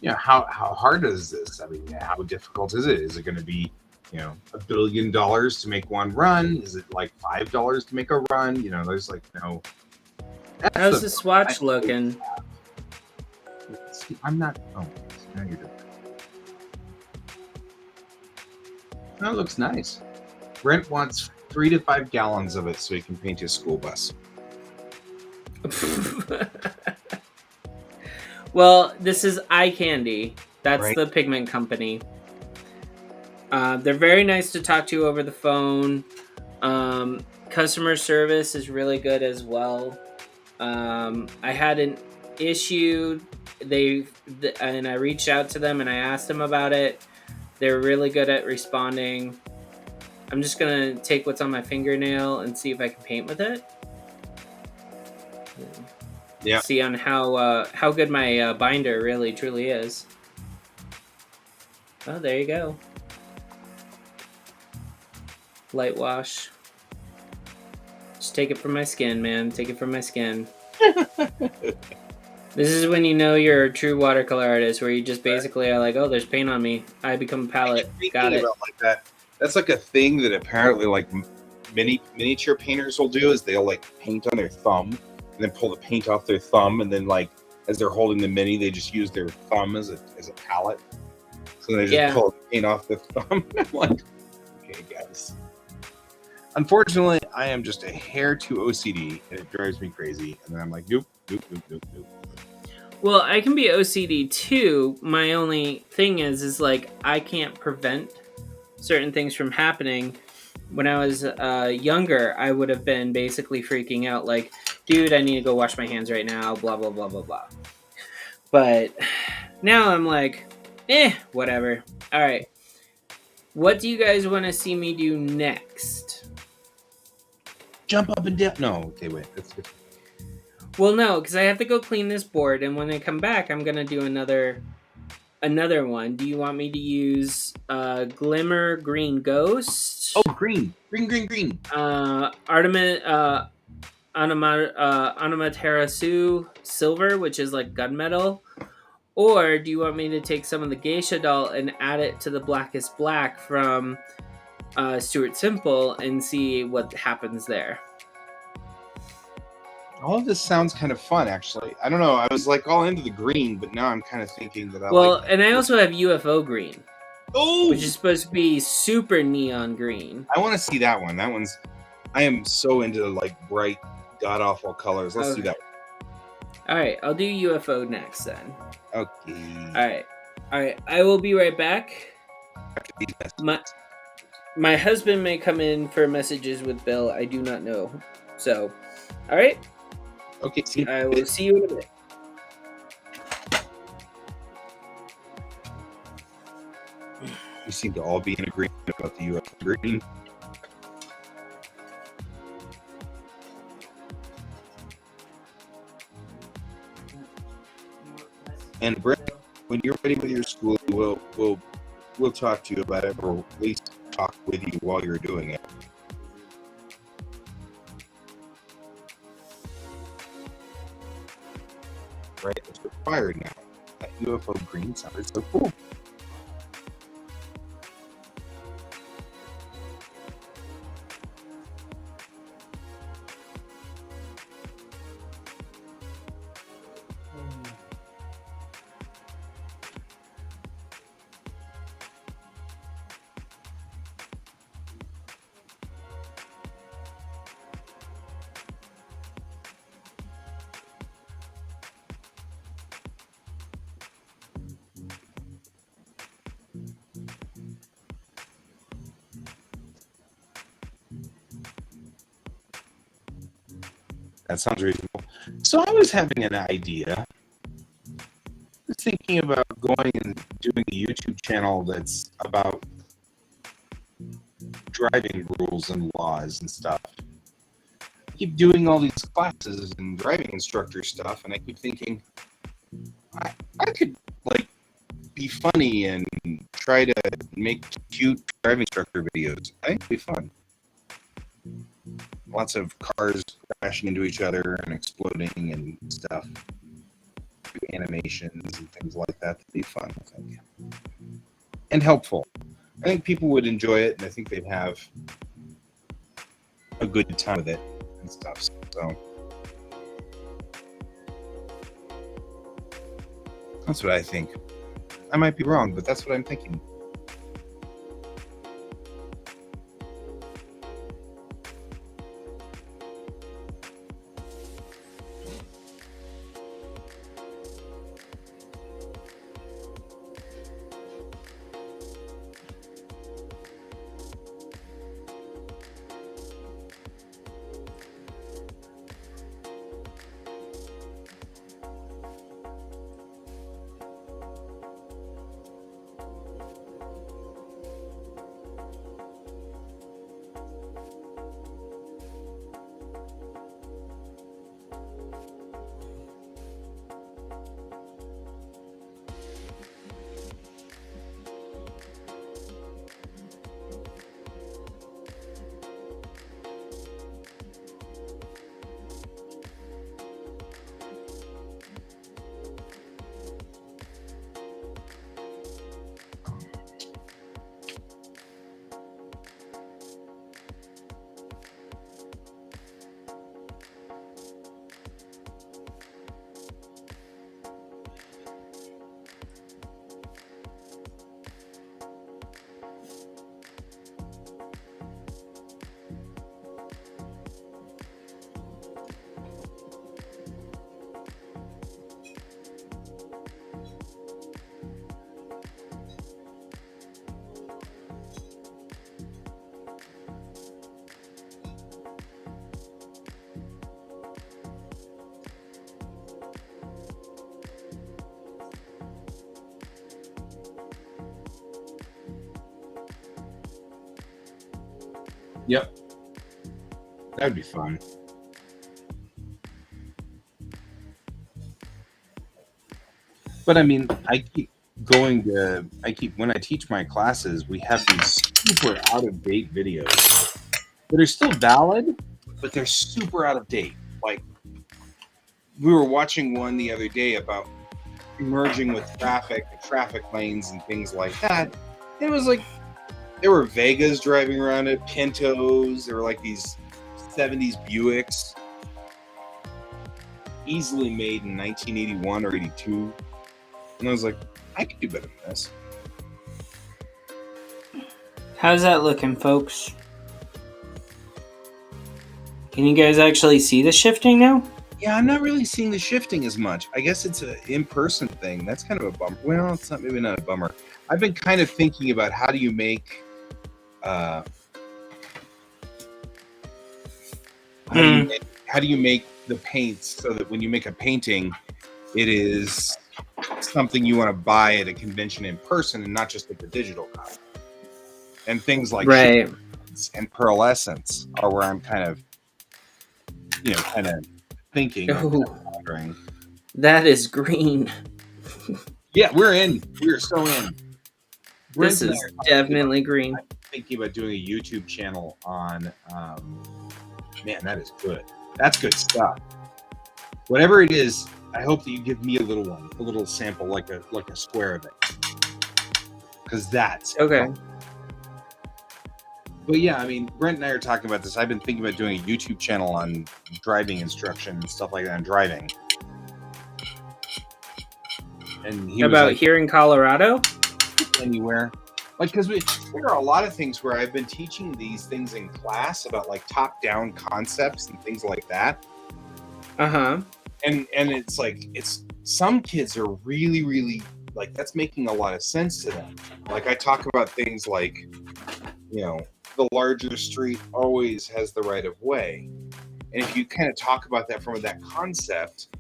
Yeah, how hard is this? I mean, how difficult is it? Is it going to be, $1 billion to make one run? Is it like $5 to make a run? There's like no. How's the swatch looking? See, I'm not. Oh, now you're doing. That looks nice. Brent wants 3 to 5 gallons of it so he can paint his school bus. Well, this is Eye Candy. That's right. The pigment company. They're very nice to talk to over the phone. Customer service is really good as well. I had an issue. And I reached out to them and I asked them about it. They're really good at responding. I'm just gonna take what's on my fingernail and see if I can paint with it. Yeah. See on how good my binder really truly is. Oh, there you go. Light wash. Just take it from my skin, man. Take it from my skin. This is when you know you're a true watercolor artist, where you just basically are like, oh, there's paint on me. I become a palette. Got it. Like that. That's like a thing that apparently like miniature painters will do, is they'll like paint on their thumb and then pull the paint off their thumb, and then like as they're holding the mini, they just use their thumb as a palette. So they just pull the paint off the thumb. I'm like, okay, guys. Unfortunately, I am just a hair too OCD, and it drives me crazy. And then I'm like, nope. Well, I can be OCD too. My only thing is like I can't prevent certain things from happening. When I was younger, I would have been basically freaking out, like, dude, I need to go wash my hands right now, blah, blah, blah, blah, blah. But now I'm like, whatever. All right. What do you guys want to see me do next? Jump up and down. No, okay, wait. That's good. Well, no, because I have to go clean this board, and when I come back, I'm going to do another one. Do you want me to use Glimmer Green Ghost? Oh, green. Amaterasu Silver, which is like gunmetal. Or do you want me to take some of the Geisha Doll and add it to the Blackest Black from Stuart Simple and see what happens there? All of this sounds kind of fun, actually. I don't know. I was like all into the green, but now I'm kind of thinking that I like. Well, and I also have UFO green, Oh, which is supposed to be super neon green. I want to see that one. That one's. I am so into like bright, god awful colors. Let's do that All right, I'll do UFO next then. one. Okay. All right. I will be right back. My husband may come in for messages with Bill. I do not know. So, all right. Okay. See. I will see you in a bit. We seem to all be in agreement about the UFO green. And Brett, when you're ready with your school, we'll talk to you about it, or at least talk with you while you're doing it. Right, it's required now. That UFO green sounded so cool. That sounds reasonable. So I was having an idea. I was thinking about going and doing a YouTube channel that's about driving rules and laws and stuff. I keep doing all these classes and driving instructor stuff, and I keep thinking I could like be funny and try to make cute driving instructor videos. I think it'd be fun. Lots of cars crashing into each other and exploding and stuff. Animations and things like that. That'd be fun, I think. And helpful. I think people would enjoy it, and I think they'd have a good time with it and stuff. So that's what I think. I might be wrong, but that's what I'm thinking. Yep. That'd be fun. But I mean, when I teach my classes, we have these super out of date videos that are still valid, but they're super out of date. Like, we were watching one the other day about merging with traffic lanes and things like that. It was like, there were Vegas driving around it, Pintos, there were like these 70s Buicks. easily made in 1981 or 82. And I was like, I could do better than this. How's that looking, folks? Can you guys actually see the shifting now? Yeah, I'm not really seeing the shifting as much. I guess it's an in-person thing. That's kind of a bummer. Well, it's not, maybe not a bummer. I've been kind of thinking about how do you make how do you make the paints so that when you make a painting, it is something you want to buy at a convention in person and not just at the digital copy. And things like right and pearlescence are where I'm kind of thinking. Wondering. That is green. Yeah, we're so in. This is definitely green. I'm thinking about doing a YouTube channel on man, that is good. That's good stuff. Whatever it is, I hope that you give me a little sample, like a square of it. Because that's okay. Fun. But yeah, I mean, Brent and I are talking about this. I've been thinking about doing a YouTube channel on driving instruction and stuff like that on driving. And he about was like, here in Colorado? Anywhere. Like, because there are a lot of things where I've been teaching these things in class about like top-down concepts and things like that. Uh-huh. And it's like, some kids are really, really, like, that's making a lot of sense to them. Like, I talk about things like, the larger street always has the right of way. And if you kind of talk about that from that concept,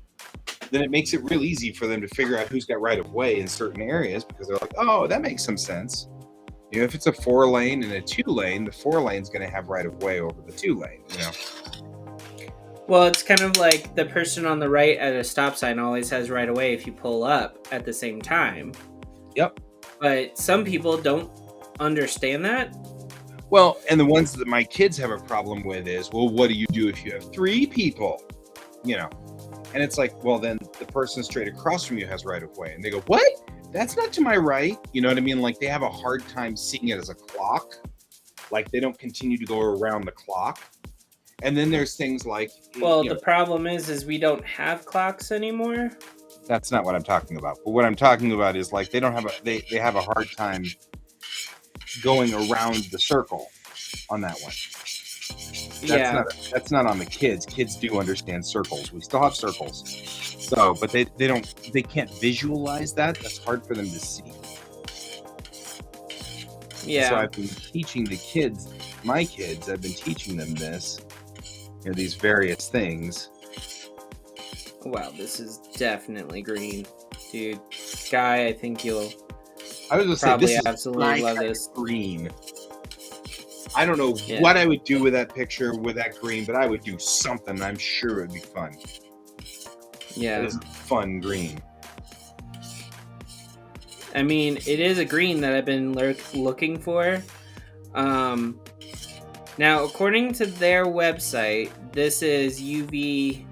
then it makes it real easy for them to figure out who's got right of way in certain areas, because they're like, oh, that makes some sense. If it's a 4-lane and a 2-lane, the 4-lane's going to have right of way over the 2-lane, Well, it's kind of like the person on the right at a stop sign always has right of way if you pull up at the same time. Yep. But some people don't understand that. Well, and the ones that my kids have a problem with is, well, what do you do if you have 3 people? And it's like, well, then the person straight across from you has right of way. And they go, what? That's not to my right. You know what I mean? Like, they have a hard time seeing it as a clock. Like, they don't continue to go around the clock. And then there's things like... Well, the problem is we don't have clocks anymore. That's not what I'm talking about. But what I'm talking about is, like, they don't have they have a hard time going around the circle on that one. That's not on the kids. Kids do understand circles. We still have circles. So, but they can't visualize that. That's hard for them to see. Yeah. So I've been teaching the kids, my kids, I've been teaching them this, these various things. Wow, this is definitely green. Dude, Guy, I think you'll probably absolutely love this. Green. I don't know what I would do with that picture, with that green, but I would do something. I'm sure it would be fun. Yeah. It's fun green. I mean, it is a green that I've been looking for. Now, according to their website, this is UV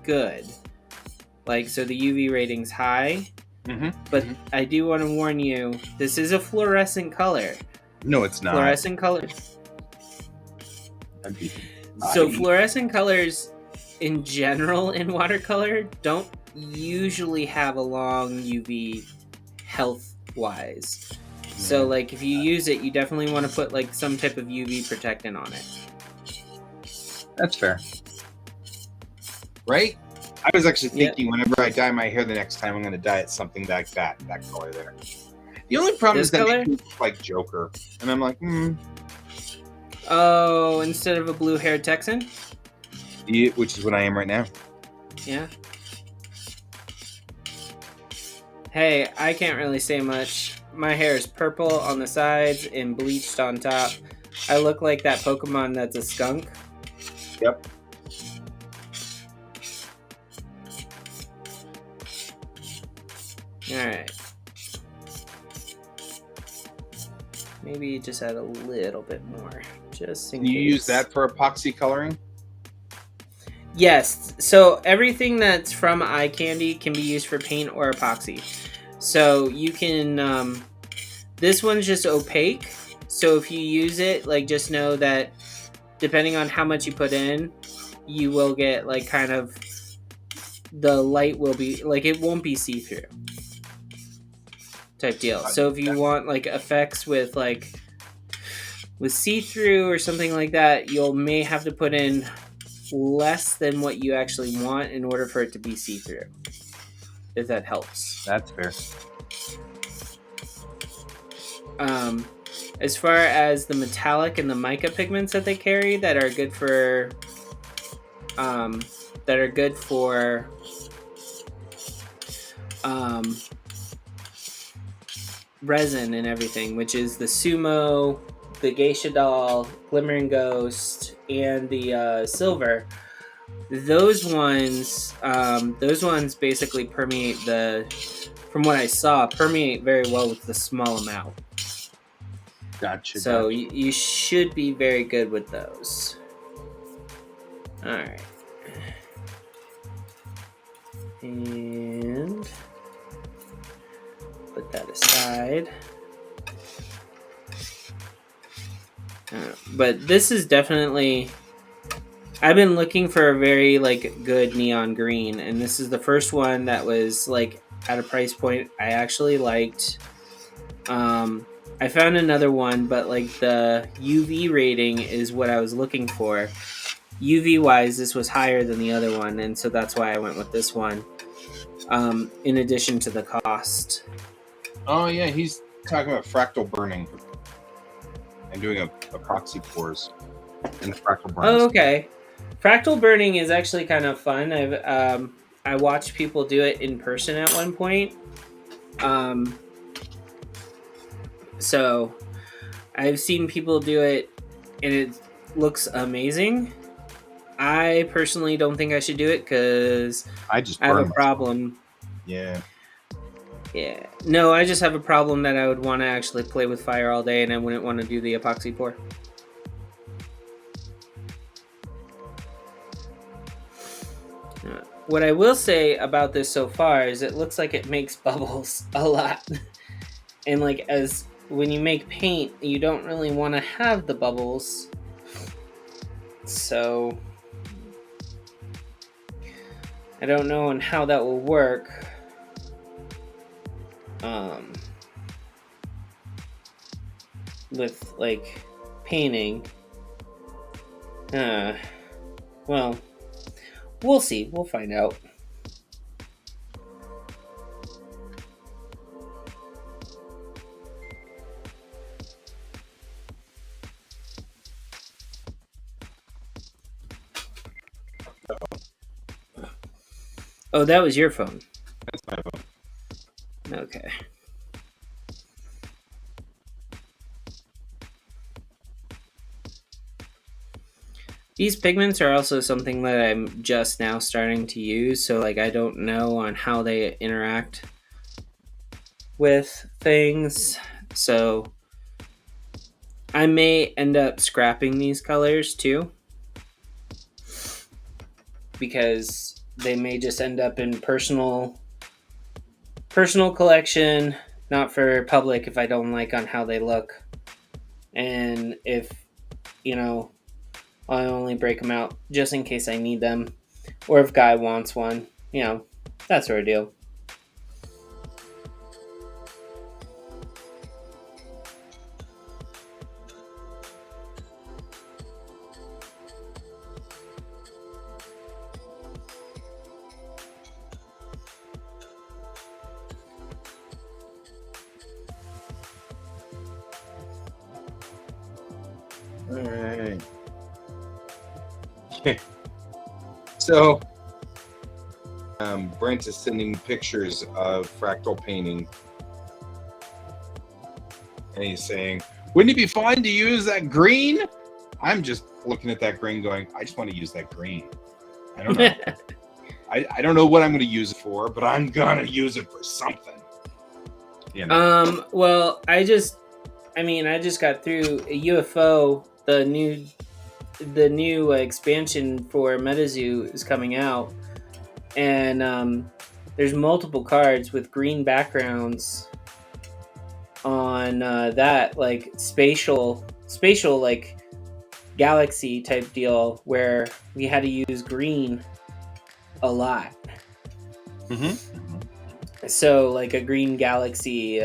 good. Like, so the UV rating's high. Mm-hmm. But I do want to warn you, this is a fluorescent color. No, it's not. Fluorescent colors. So fluorescent colors in general in watercolor don't usually have a long UV health-wise. So, like, if you use it, you definitely want to put, like, some type of UV protectant on it. That's fair. Right? I was actually thinking whenever I dye my hair the next time, I'm going to dye it something like that color there. The only problem is that it looks like Joker. And I'm like, Oh, instead of a blue-haired Texan? Yeah, which is what I am right now. Yeah. Hey, I can't really say much. My hair is purple on the sides and bleached on top. I look like that Pokemon that's a skunk. Yep. Alright. Maybe just add a little bit more, just in case. You use that for epoxy coloring? Yes. So everything that's from Eye Candy can be used for paint or epoxy. So you can, this one's just opaque. So if you use it, like, just know that depending on how much you put in, you will get, like, kind of the light will be like, it won't be see-through type deal. So if you want like effects with see-through or something like that, you'll may have to put in less than what you actually want in order for it to be see-through, if that helps. That's fair. As far as the metallic and the mica pigments that they carry that are good for resin and everything, which is the Sumo, the Geisha Doll, Glimmering Ghost, and the Silver. Those ones basically permeate from what I saw, permeate very well with the small amount. Gotcha. So you should be very good with those. All right. And put that aside. But this is definitely... I've been looking for a very good neon green, and this is the first one that was at a price point I actually liked. I found another one, but the UV rating is what I was looking for. UV wise, this was higher than the other one, and so that's why I went with this one. In addition to the cost. Oh yeah, he's talking about fractal burning and doing epoxy pours and the fractal burn. Oh, okay. Fractal burning is actually kind of fun. I watched people do it in person at one point. So I've seen people do it, and it looks amazing. I personally don't think I should do it because I have a problem. Yeah. Yeah. No, I just have a problem that I would want to actually play with fire all day, and I wouldn't want to do the epoxy pour. What I will say about this so far is it looks like it makes bubbles a lot. And as when you make paint, you don't really want to have the bubbles. So I don't know on how that will work. With painting. Well, we'll see. We'll find out. Oh, that was your phone. That's my phone. Okay. These pigments are also something that I'm just now starting to use, so I don't know on how they interact with things. So I may end up scrapping these colors too, because they may just end up in personal collection, not for public if I don't like on how they look. And if, I only break them out just in case I need them, or if Guy wants one, that sort of deal. All right. So, Brent is sending pictures of fractal painting, and he's saying, "Wouldn't it be fun to use that green?" I'm just looking at that green, going, "I just want to use that green." I don't know. I don't know what I'm going to use it for, but I'm gonna use it for something. Well, I just got through a UFO. The new expansion for MetaZoo is coming out, and there's multiple cards with green backgrounds on that spatial galaxy type deal where we had to use green a lot. So like a green galaxy,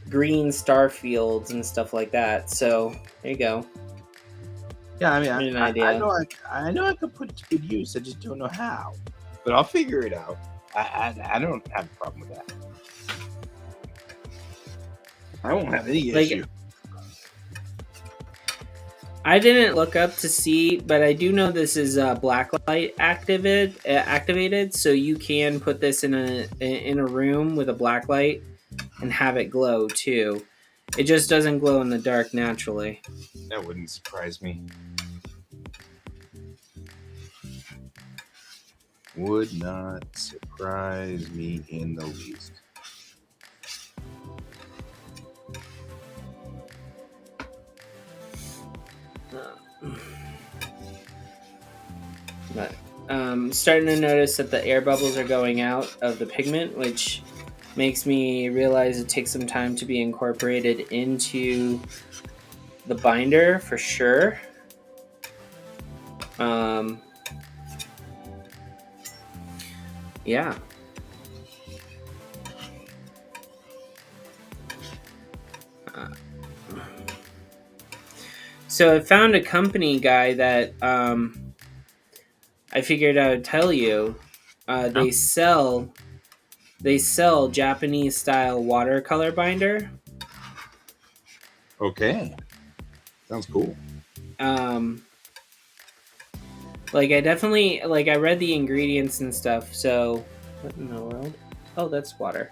green star fields and stuff like that. So there you go. Yeah, I mean, An I idea. I know I could put it to good use. I just don't know how. But I'll figure it out. I don't have a problem with that. I won't have any Like, issue. I didn't look up to see, but I do know this is blacklight activated, so you can put this in a room with a blacklight and have it glow too. It just doesn't glow in the dark naturally. That wouldn't surprise me. Would not surprise me in the least. But starting to notice that the air bubbles are going out of the pigment, which makes me realize it takes some time to be incorporated into the binder for sure. Yeah. So I found a company guy that I figured I would tell you. They sell Japanese style watercolor binder. Okay. Sounds cool. Like I definitely I read the ingredients and stuff. So what in the world? Oh, that's water.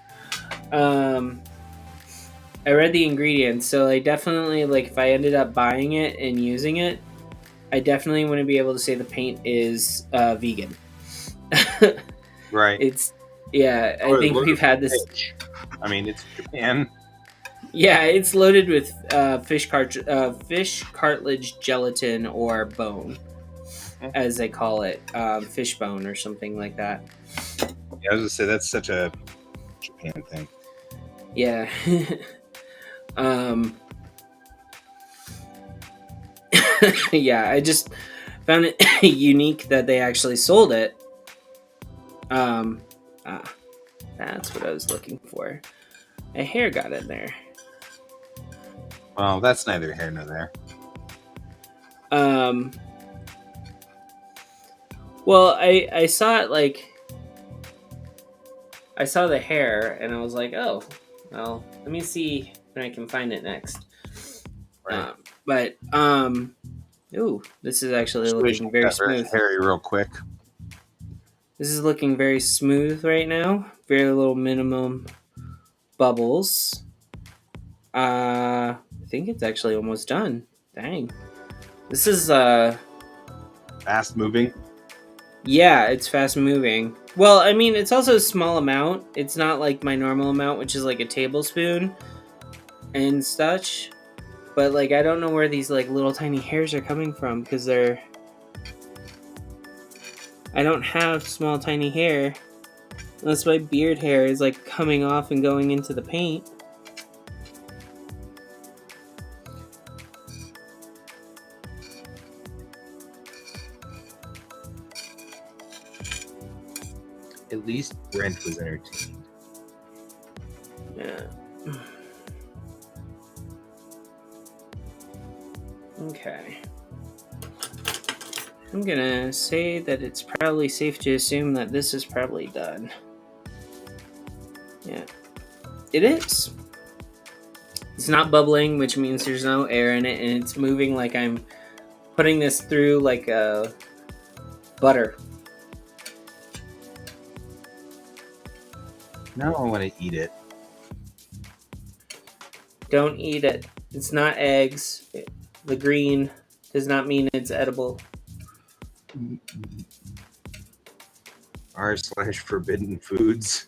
I read the ingredients, so I definitely if I ended up buying it and using it, I definitely want to be able to say the paint is vegan. Right. It's I think we've had this. I mean, it's Japan. Yeah, it's loaded with fish cartilage gelatin or bone, as they call it, fish bone or something like that. Yeah, I was gonna say that's such a Japan thing. Yeah. Yeah, I just found it unique that they actually sold it. That's what I was looking for. A hair got in there. Well, that's neither here nor there. Well, I saw it I saw the hair and I was like, oh, well, let me see when I can find it next. Right. Ooh, this is actually looking very smooth. Hairy, real quick. This is looking very smooth right now. Very little minimum bubbles. I think it's actually almost done. Dang. This is fast moving. Yeah, it's fast moving. Well, I mean, it's also a small amount. It's not like my normal amount, which is like a tablespoon and such. But I don't know where these little tiny hairs are coming from because I don't have small tiny hair unless my beard hair is coming off and going into the paint. At least Brent was entertained. Yeah. Okay. I'm gonna say that it's probably safe to assume that this is probably done. Yeah. It is. It's not bubbling, which means there's no air in it, and it's moving like I'm putting this through a butter. Now I want to eat it. Don't eat it. It's not eggs. The green does not mean it's edible. r/forbidden foods.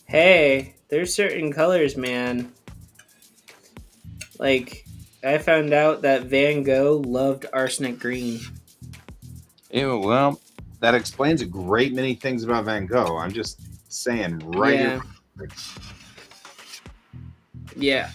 Hey, there's certain colors, man. I found out that Van Gogh loved arsenic green. Yeah, well, that explains a great many things about Van Gogh. I'm just saying, right Yeah. here. Yeah.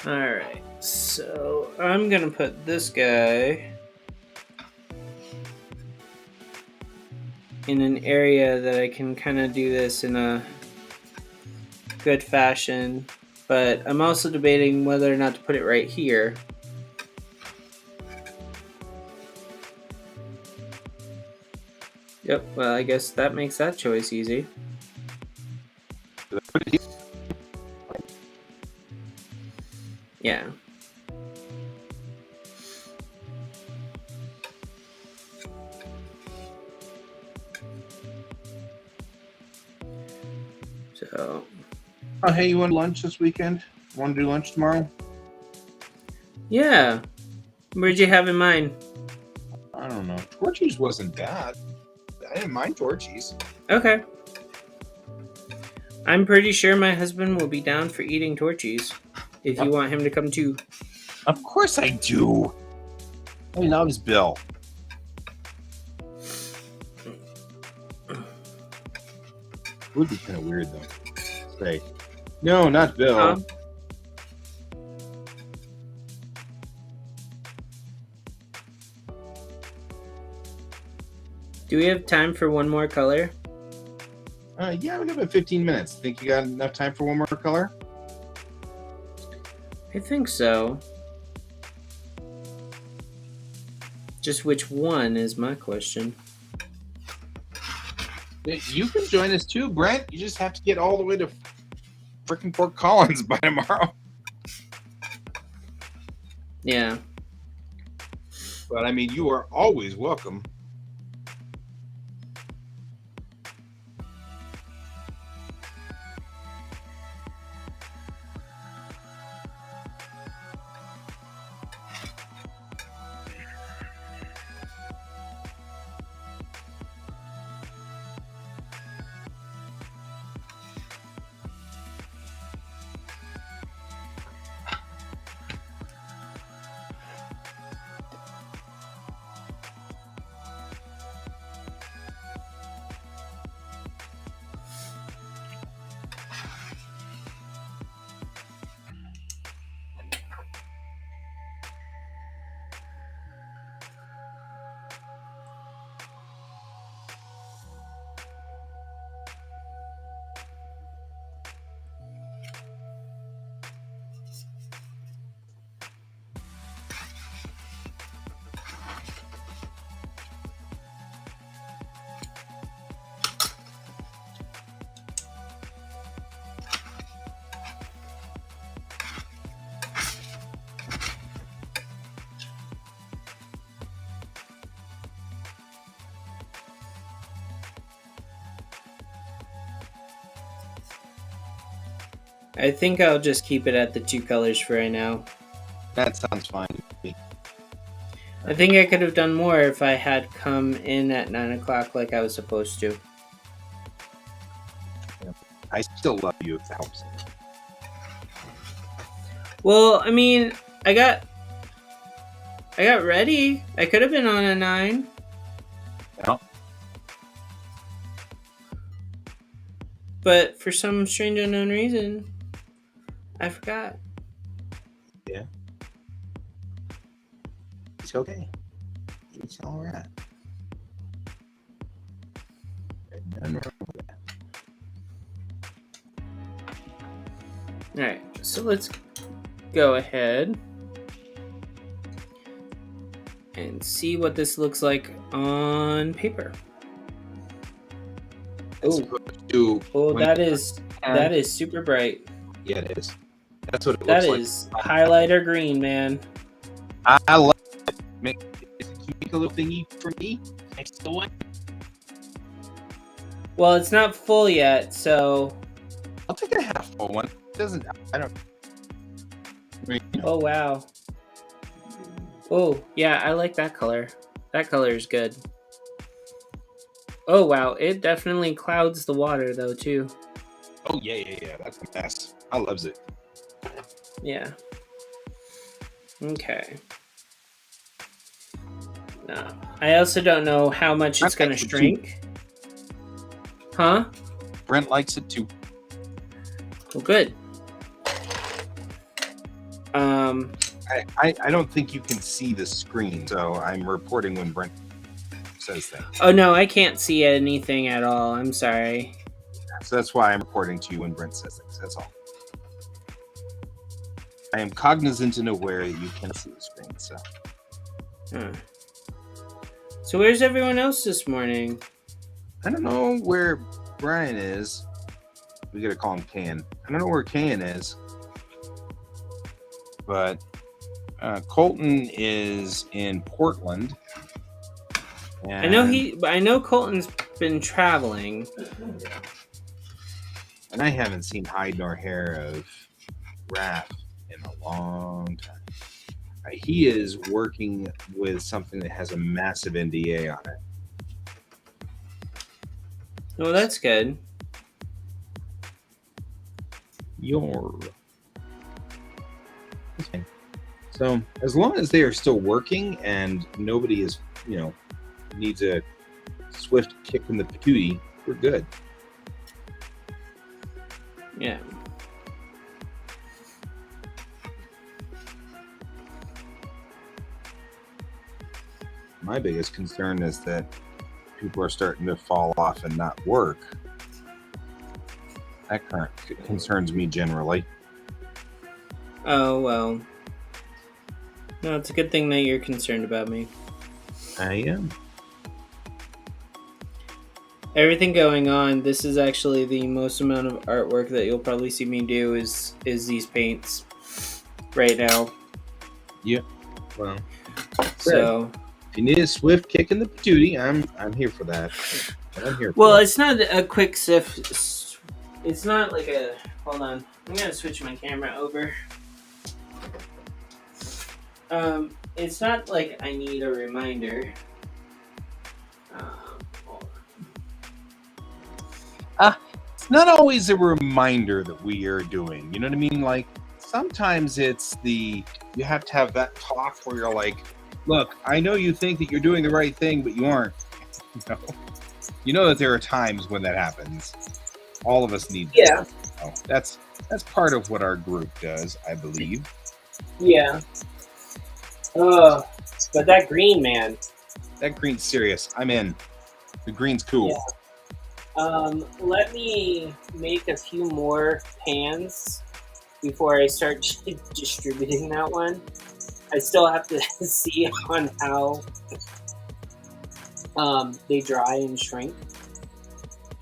Alright, so I'm gonna put this guy in an area that I can kind of do this in a good fashion, but I'm also debating whether or not to put it right here. Yep, well, I guess that makes that choice easy. Yeah. So, Oh, hey, you want lunch this weekend? Want to do lunch tomorrow? yeah. Where'd you have in mind? I don't know. Torchies wasn't bad. I didn't mind Torchies. Okay. I'm pretty sure my husband will be down for eating Torchies if you want him to come too. Of course I do. He loves Bill. It would be kind of weird though. Say, no, not Bill. Do we have time for one more color? Yeah, we got about 15 minutes. Think you got enough time for one more color? I think so. Just which one is my question. You can join us too, Brent. You just have to get all the way to freaking Fort Collins by tomorrow. Yeah. But I mean, you are always welcome. I think I'll just keep it at the two colors for right now. That sounds fine to me. I think I could have done more if I had come in at 9 o'clock like I was supposed to. I still love you if it helps. Well, I mean, I got ready. I could have been on a 9. Yeah. But for some strange unknown reason, I forgot. Yeah. It's okay. It's all right. Nothing wrong with that. Alright, so let's go ahead and see what this looks like on paper. Oh, that is super bright. Yeah, it is. That's what it That looks is highlighter green, man. I love it. Can you make a little thingy for me next to one? Well, it's not full yet, so. I'll take a half full one. It doesn't. I don't. I mean, you know. Oh wow. Oh yeah, I like that color. That color is good. Oh wow, it definitely clouds the water though too. Oh yeah. That's the best. I loves it. Yeah. Okay. No, I also don't know how much it's going to shrink. Huh? Brent likes it too. Well, good. I don't think you can see the screen, so I'm reporting when Brent says things. Oh no, I can't see anything at all. I'm sorry. So that's why I'm reporting to you when Brent says things. That's all. I am cognizant and aware that you can't see the screen. So. Huh. So where's everyone else this morning? I don't know where Brian is. We gotta call him Can. I don't know where Can is, but Colton is in Portland. I know Colton's been traveling. And I haven't seen hide nor hair of Raph in a long time. He is working with something that has a massive NDA on it. Well, that's good. So as long as they are still working and nobody is, needs a swift kick in the patootie, we're good. Yeah. My biggest concern is that people are starting to fall off and not work. That concerns me generally. Oh, well. No, it's a good thing that you're concerned about me. I am. Everything going on, this is actually the most amount of artwork that you'll probably see me do is these paints right now. Yeah. Well. So if you need a swift kick in the patootie, I'm here for that. I'm here. Well, it's not a quick sift. It's not like a. Hold on. I'm gonna switch my camera over. It's not like I need a reminder. It's not always a reminder that we are doing. You know what I mean? Like sometimes it's you have to have that talk where you're like, look, I know you think that you're doing the right thing, but you aren't. You know that there are times when that happens. All of us need. Yeah. So that's part of what our group does, I believe. Yeah. Oh, but that green, man. That green's serious. I'm in. The green's cool. Yeah. Let me make a few more pans before I start distributing that one. I still have to see on how they dry and shrink.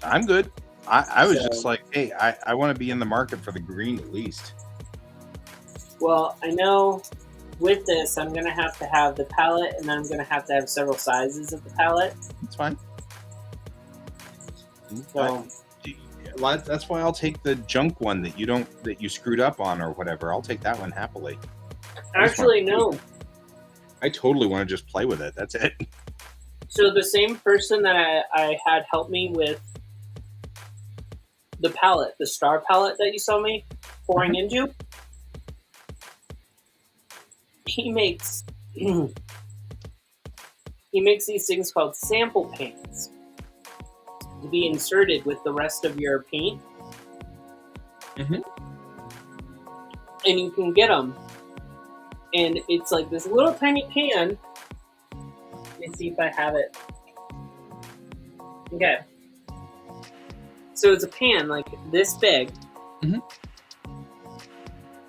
I'm good. I was just like, hey, I want to be in the market for the green at least. Well, I know with this, I'm going to have the palette, and then I'm going to have several sizes of the palette. That's fine. So, that's why I'll take the junk one that you screwed up on or whatever. I'll take that one happily. Actually, no. I totally want to just play with it. That's it. So the same person that I had help me with the palette, the star palette that you saw me pouring into, he makes these things called sample paints to be inserted with the rest of your paint. Mm-hmm. And you can get them. And it's like this little tiny pan. Let me see if I have it. Okay. So it's a pan like this big. Mm-hmm.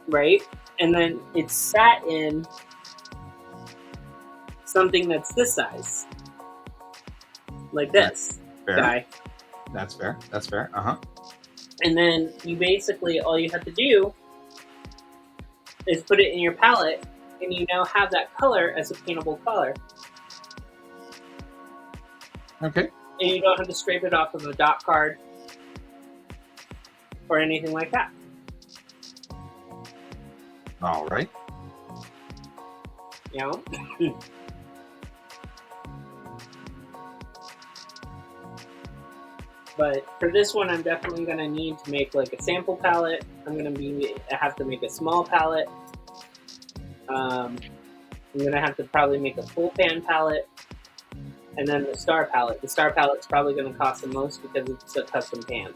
Right? And then it's sat in something that's this size. Like this. Fair. Guy. That's fair. That's fair. Uh-huh. And then you basically, all you have to do is put it in your palette, and you now have that color as a paintable color. Okay. And you don't have to scrape it off of a dot card or anything like that. All right. You know? But for this one, I'm definitely going to need to make like a sample palette. I have to make a small palette. I'm going to have to probably make a full pan palette. And then the star palette. The star palette's probably going to cost the most because it's a custom pan.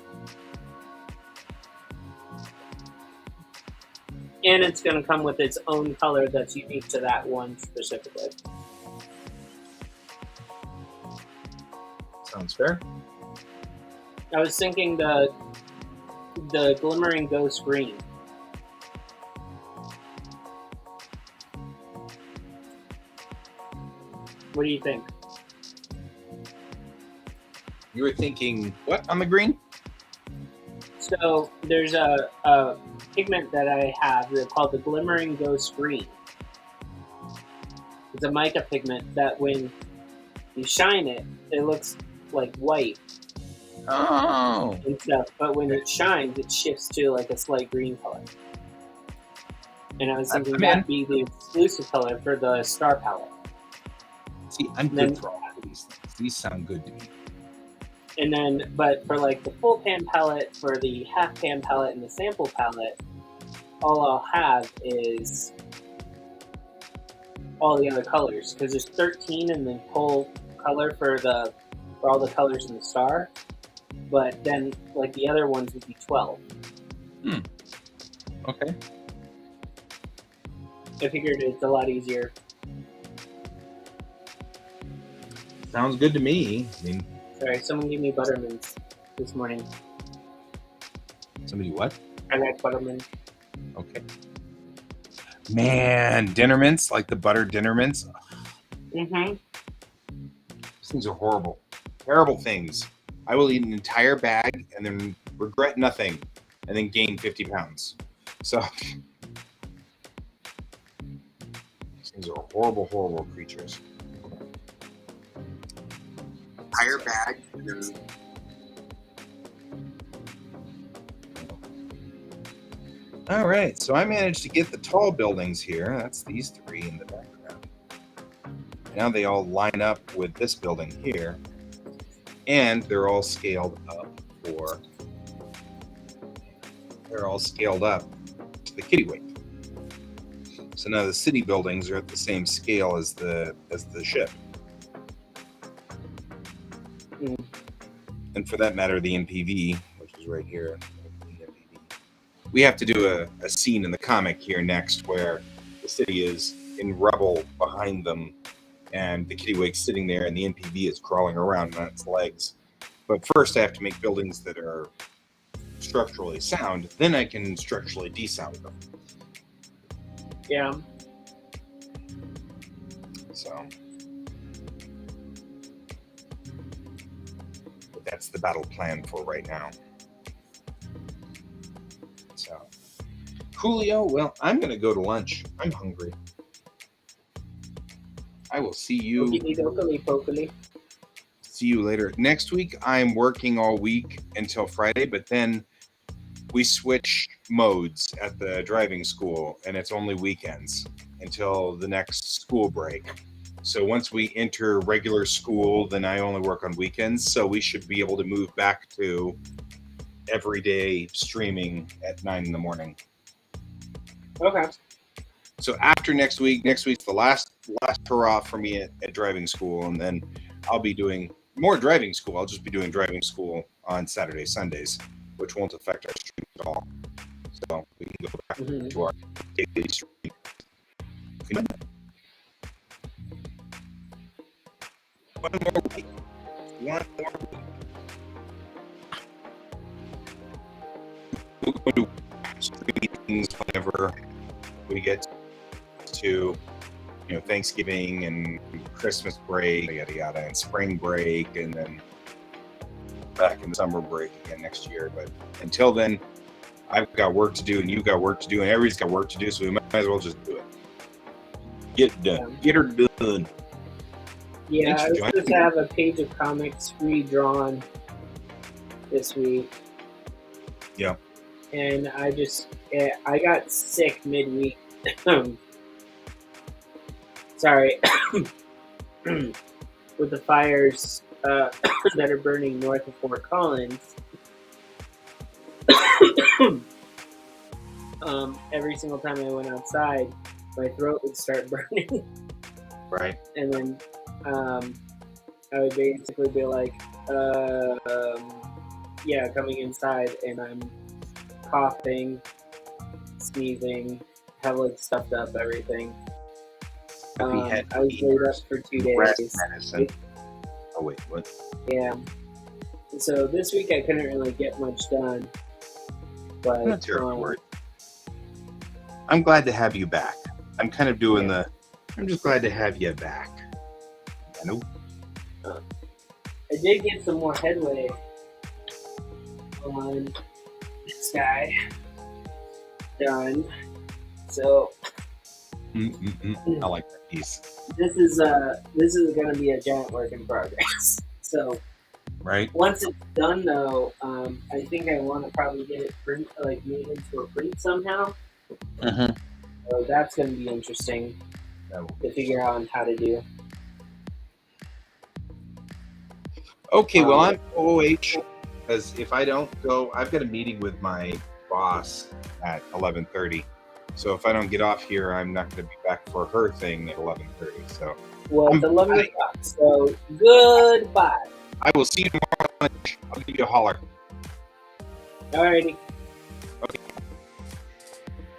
And it's going to come with its own color that's unique to that one specifically. Sounds fair. I was thinking the glimmering ghost green. What do you think? You were thinking what on the green? So there's a pigment that I have called the glimmering ghost green. It's a mica pigment that when you shine it, it looks like white Oh. and stuff. But when it shines, it shifts to like a slight green color. And I was thinking that'd be the exclusive color for the Star palette. See, I'm good for all of these things. These sound good to me. And then, but for like the full pan palette, for the half pan palette, and the sample palette, all I'll have is all the other colors, because there's 13 in the whole color for all the colors in the star, but then like the other ones would be 12. Okay. I figured it's a lot easier. Sounds good to me. I mean, sorry, someone gave me buttermints this morning. Somebody what? I like buttermint. Okay. Man, dinner mints, like the buttered dinner mints. Mm-hmm. These things are horrible. Terrible things. I will eat an entire bag and then regret nothing and then gain 50 pounds. So these things are horrible, horrible creatures. Entire bag and then all right, so I managed to get the tall buildings here. That's these three in the background. Now they all line up with this building here, and they're all scaled up to the kittiwake. So now the city buildings are at the same scale as the ship. Mm. And for that matter, the NPV, which is right here. We have to do a scene in the comic here next where the city is in rubble behind them and the kittiwake's sitting there and the NPV is crawling around on its legs. But first I have to make buildings that are structurally sound, then I can structurally desound them. Yeah. So but that's the battle plan for right now. So, Julio, well, I'm going to go to lunch. I'm hungry. I will see you. See you later. Next week, I'm working all week until Friday, but then we switch modes at the driving school, and it's only weekends until the next school break. So once we enter regular school, then I only work on weekends. So we should be able to move back to everyday streaming at 9 in the morning. Okay. So after next week's the last hurrah for me at driving school, and then I'll be doing more driving school. I'll just be doing driving school on Saturday, Sundays, which won't affect our stream at all. So we can go back to our daily stream. One more week. One more week. We're going to do things whenever we get to, Thanksgiving and Christmas break, yada yada, and spring break, and then back in summer break again next year. But until then, I've got work to do, and you've got work to do, and everybody's got work to do. So we might as well just do it. Get it done. Get her done. Yeah, I was supposed to have a page of comics redrawn this week. Yeah. And I got sick midweek. Sorry. With the fires that are burning north of Fort Collins. Every single time I went outside, my throat would start burning. Right. And then I would basically be like, coming inside, and I'm coughing, sneezing, have like stuffed up everything. If he had I was laid up for 2 rest days. medicine. Oh wait, what? Yeah. So this week I couldn't really get much done. But That's your word. I'm glad to have you back. I'm kind of doing I'm just glad to have you back. You know? I did get some more headway on this guy done. So I like that piece. this is gonna be a giant work in progress. So Right. once it's done though, I think I want to probably get it made into a print somehow. So that's gonna be interesting to figure out how to do. Okay, well, I'm OOH because if I don't go, I've got a meeting with my boss at 11:30. So if I don't get off here, I'm not going to be back for her thing at 11:30. So well, it's 11 o'clock. So goodbye. I will see you tomorrow. I'll give you a holler. Alrighty. Okay.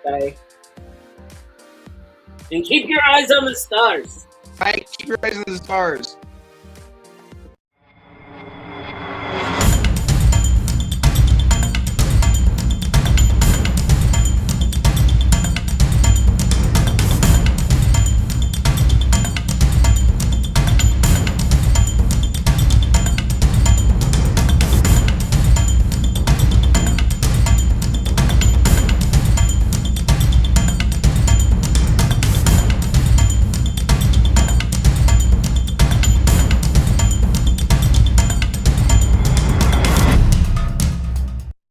Bye. And keep your eyes on the stars. Bye. Keep your eyes on the stars.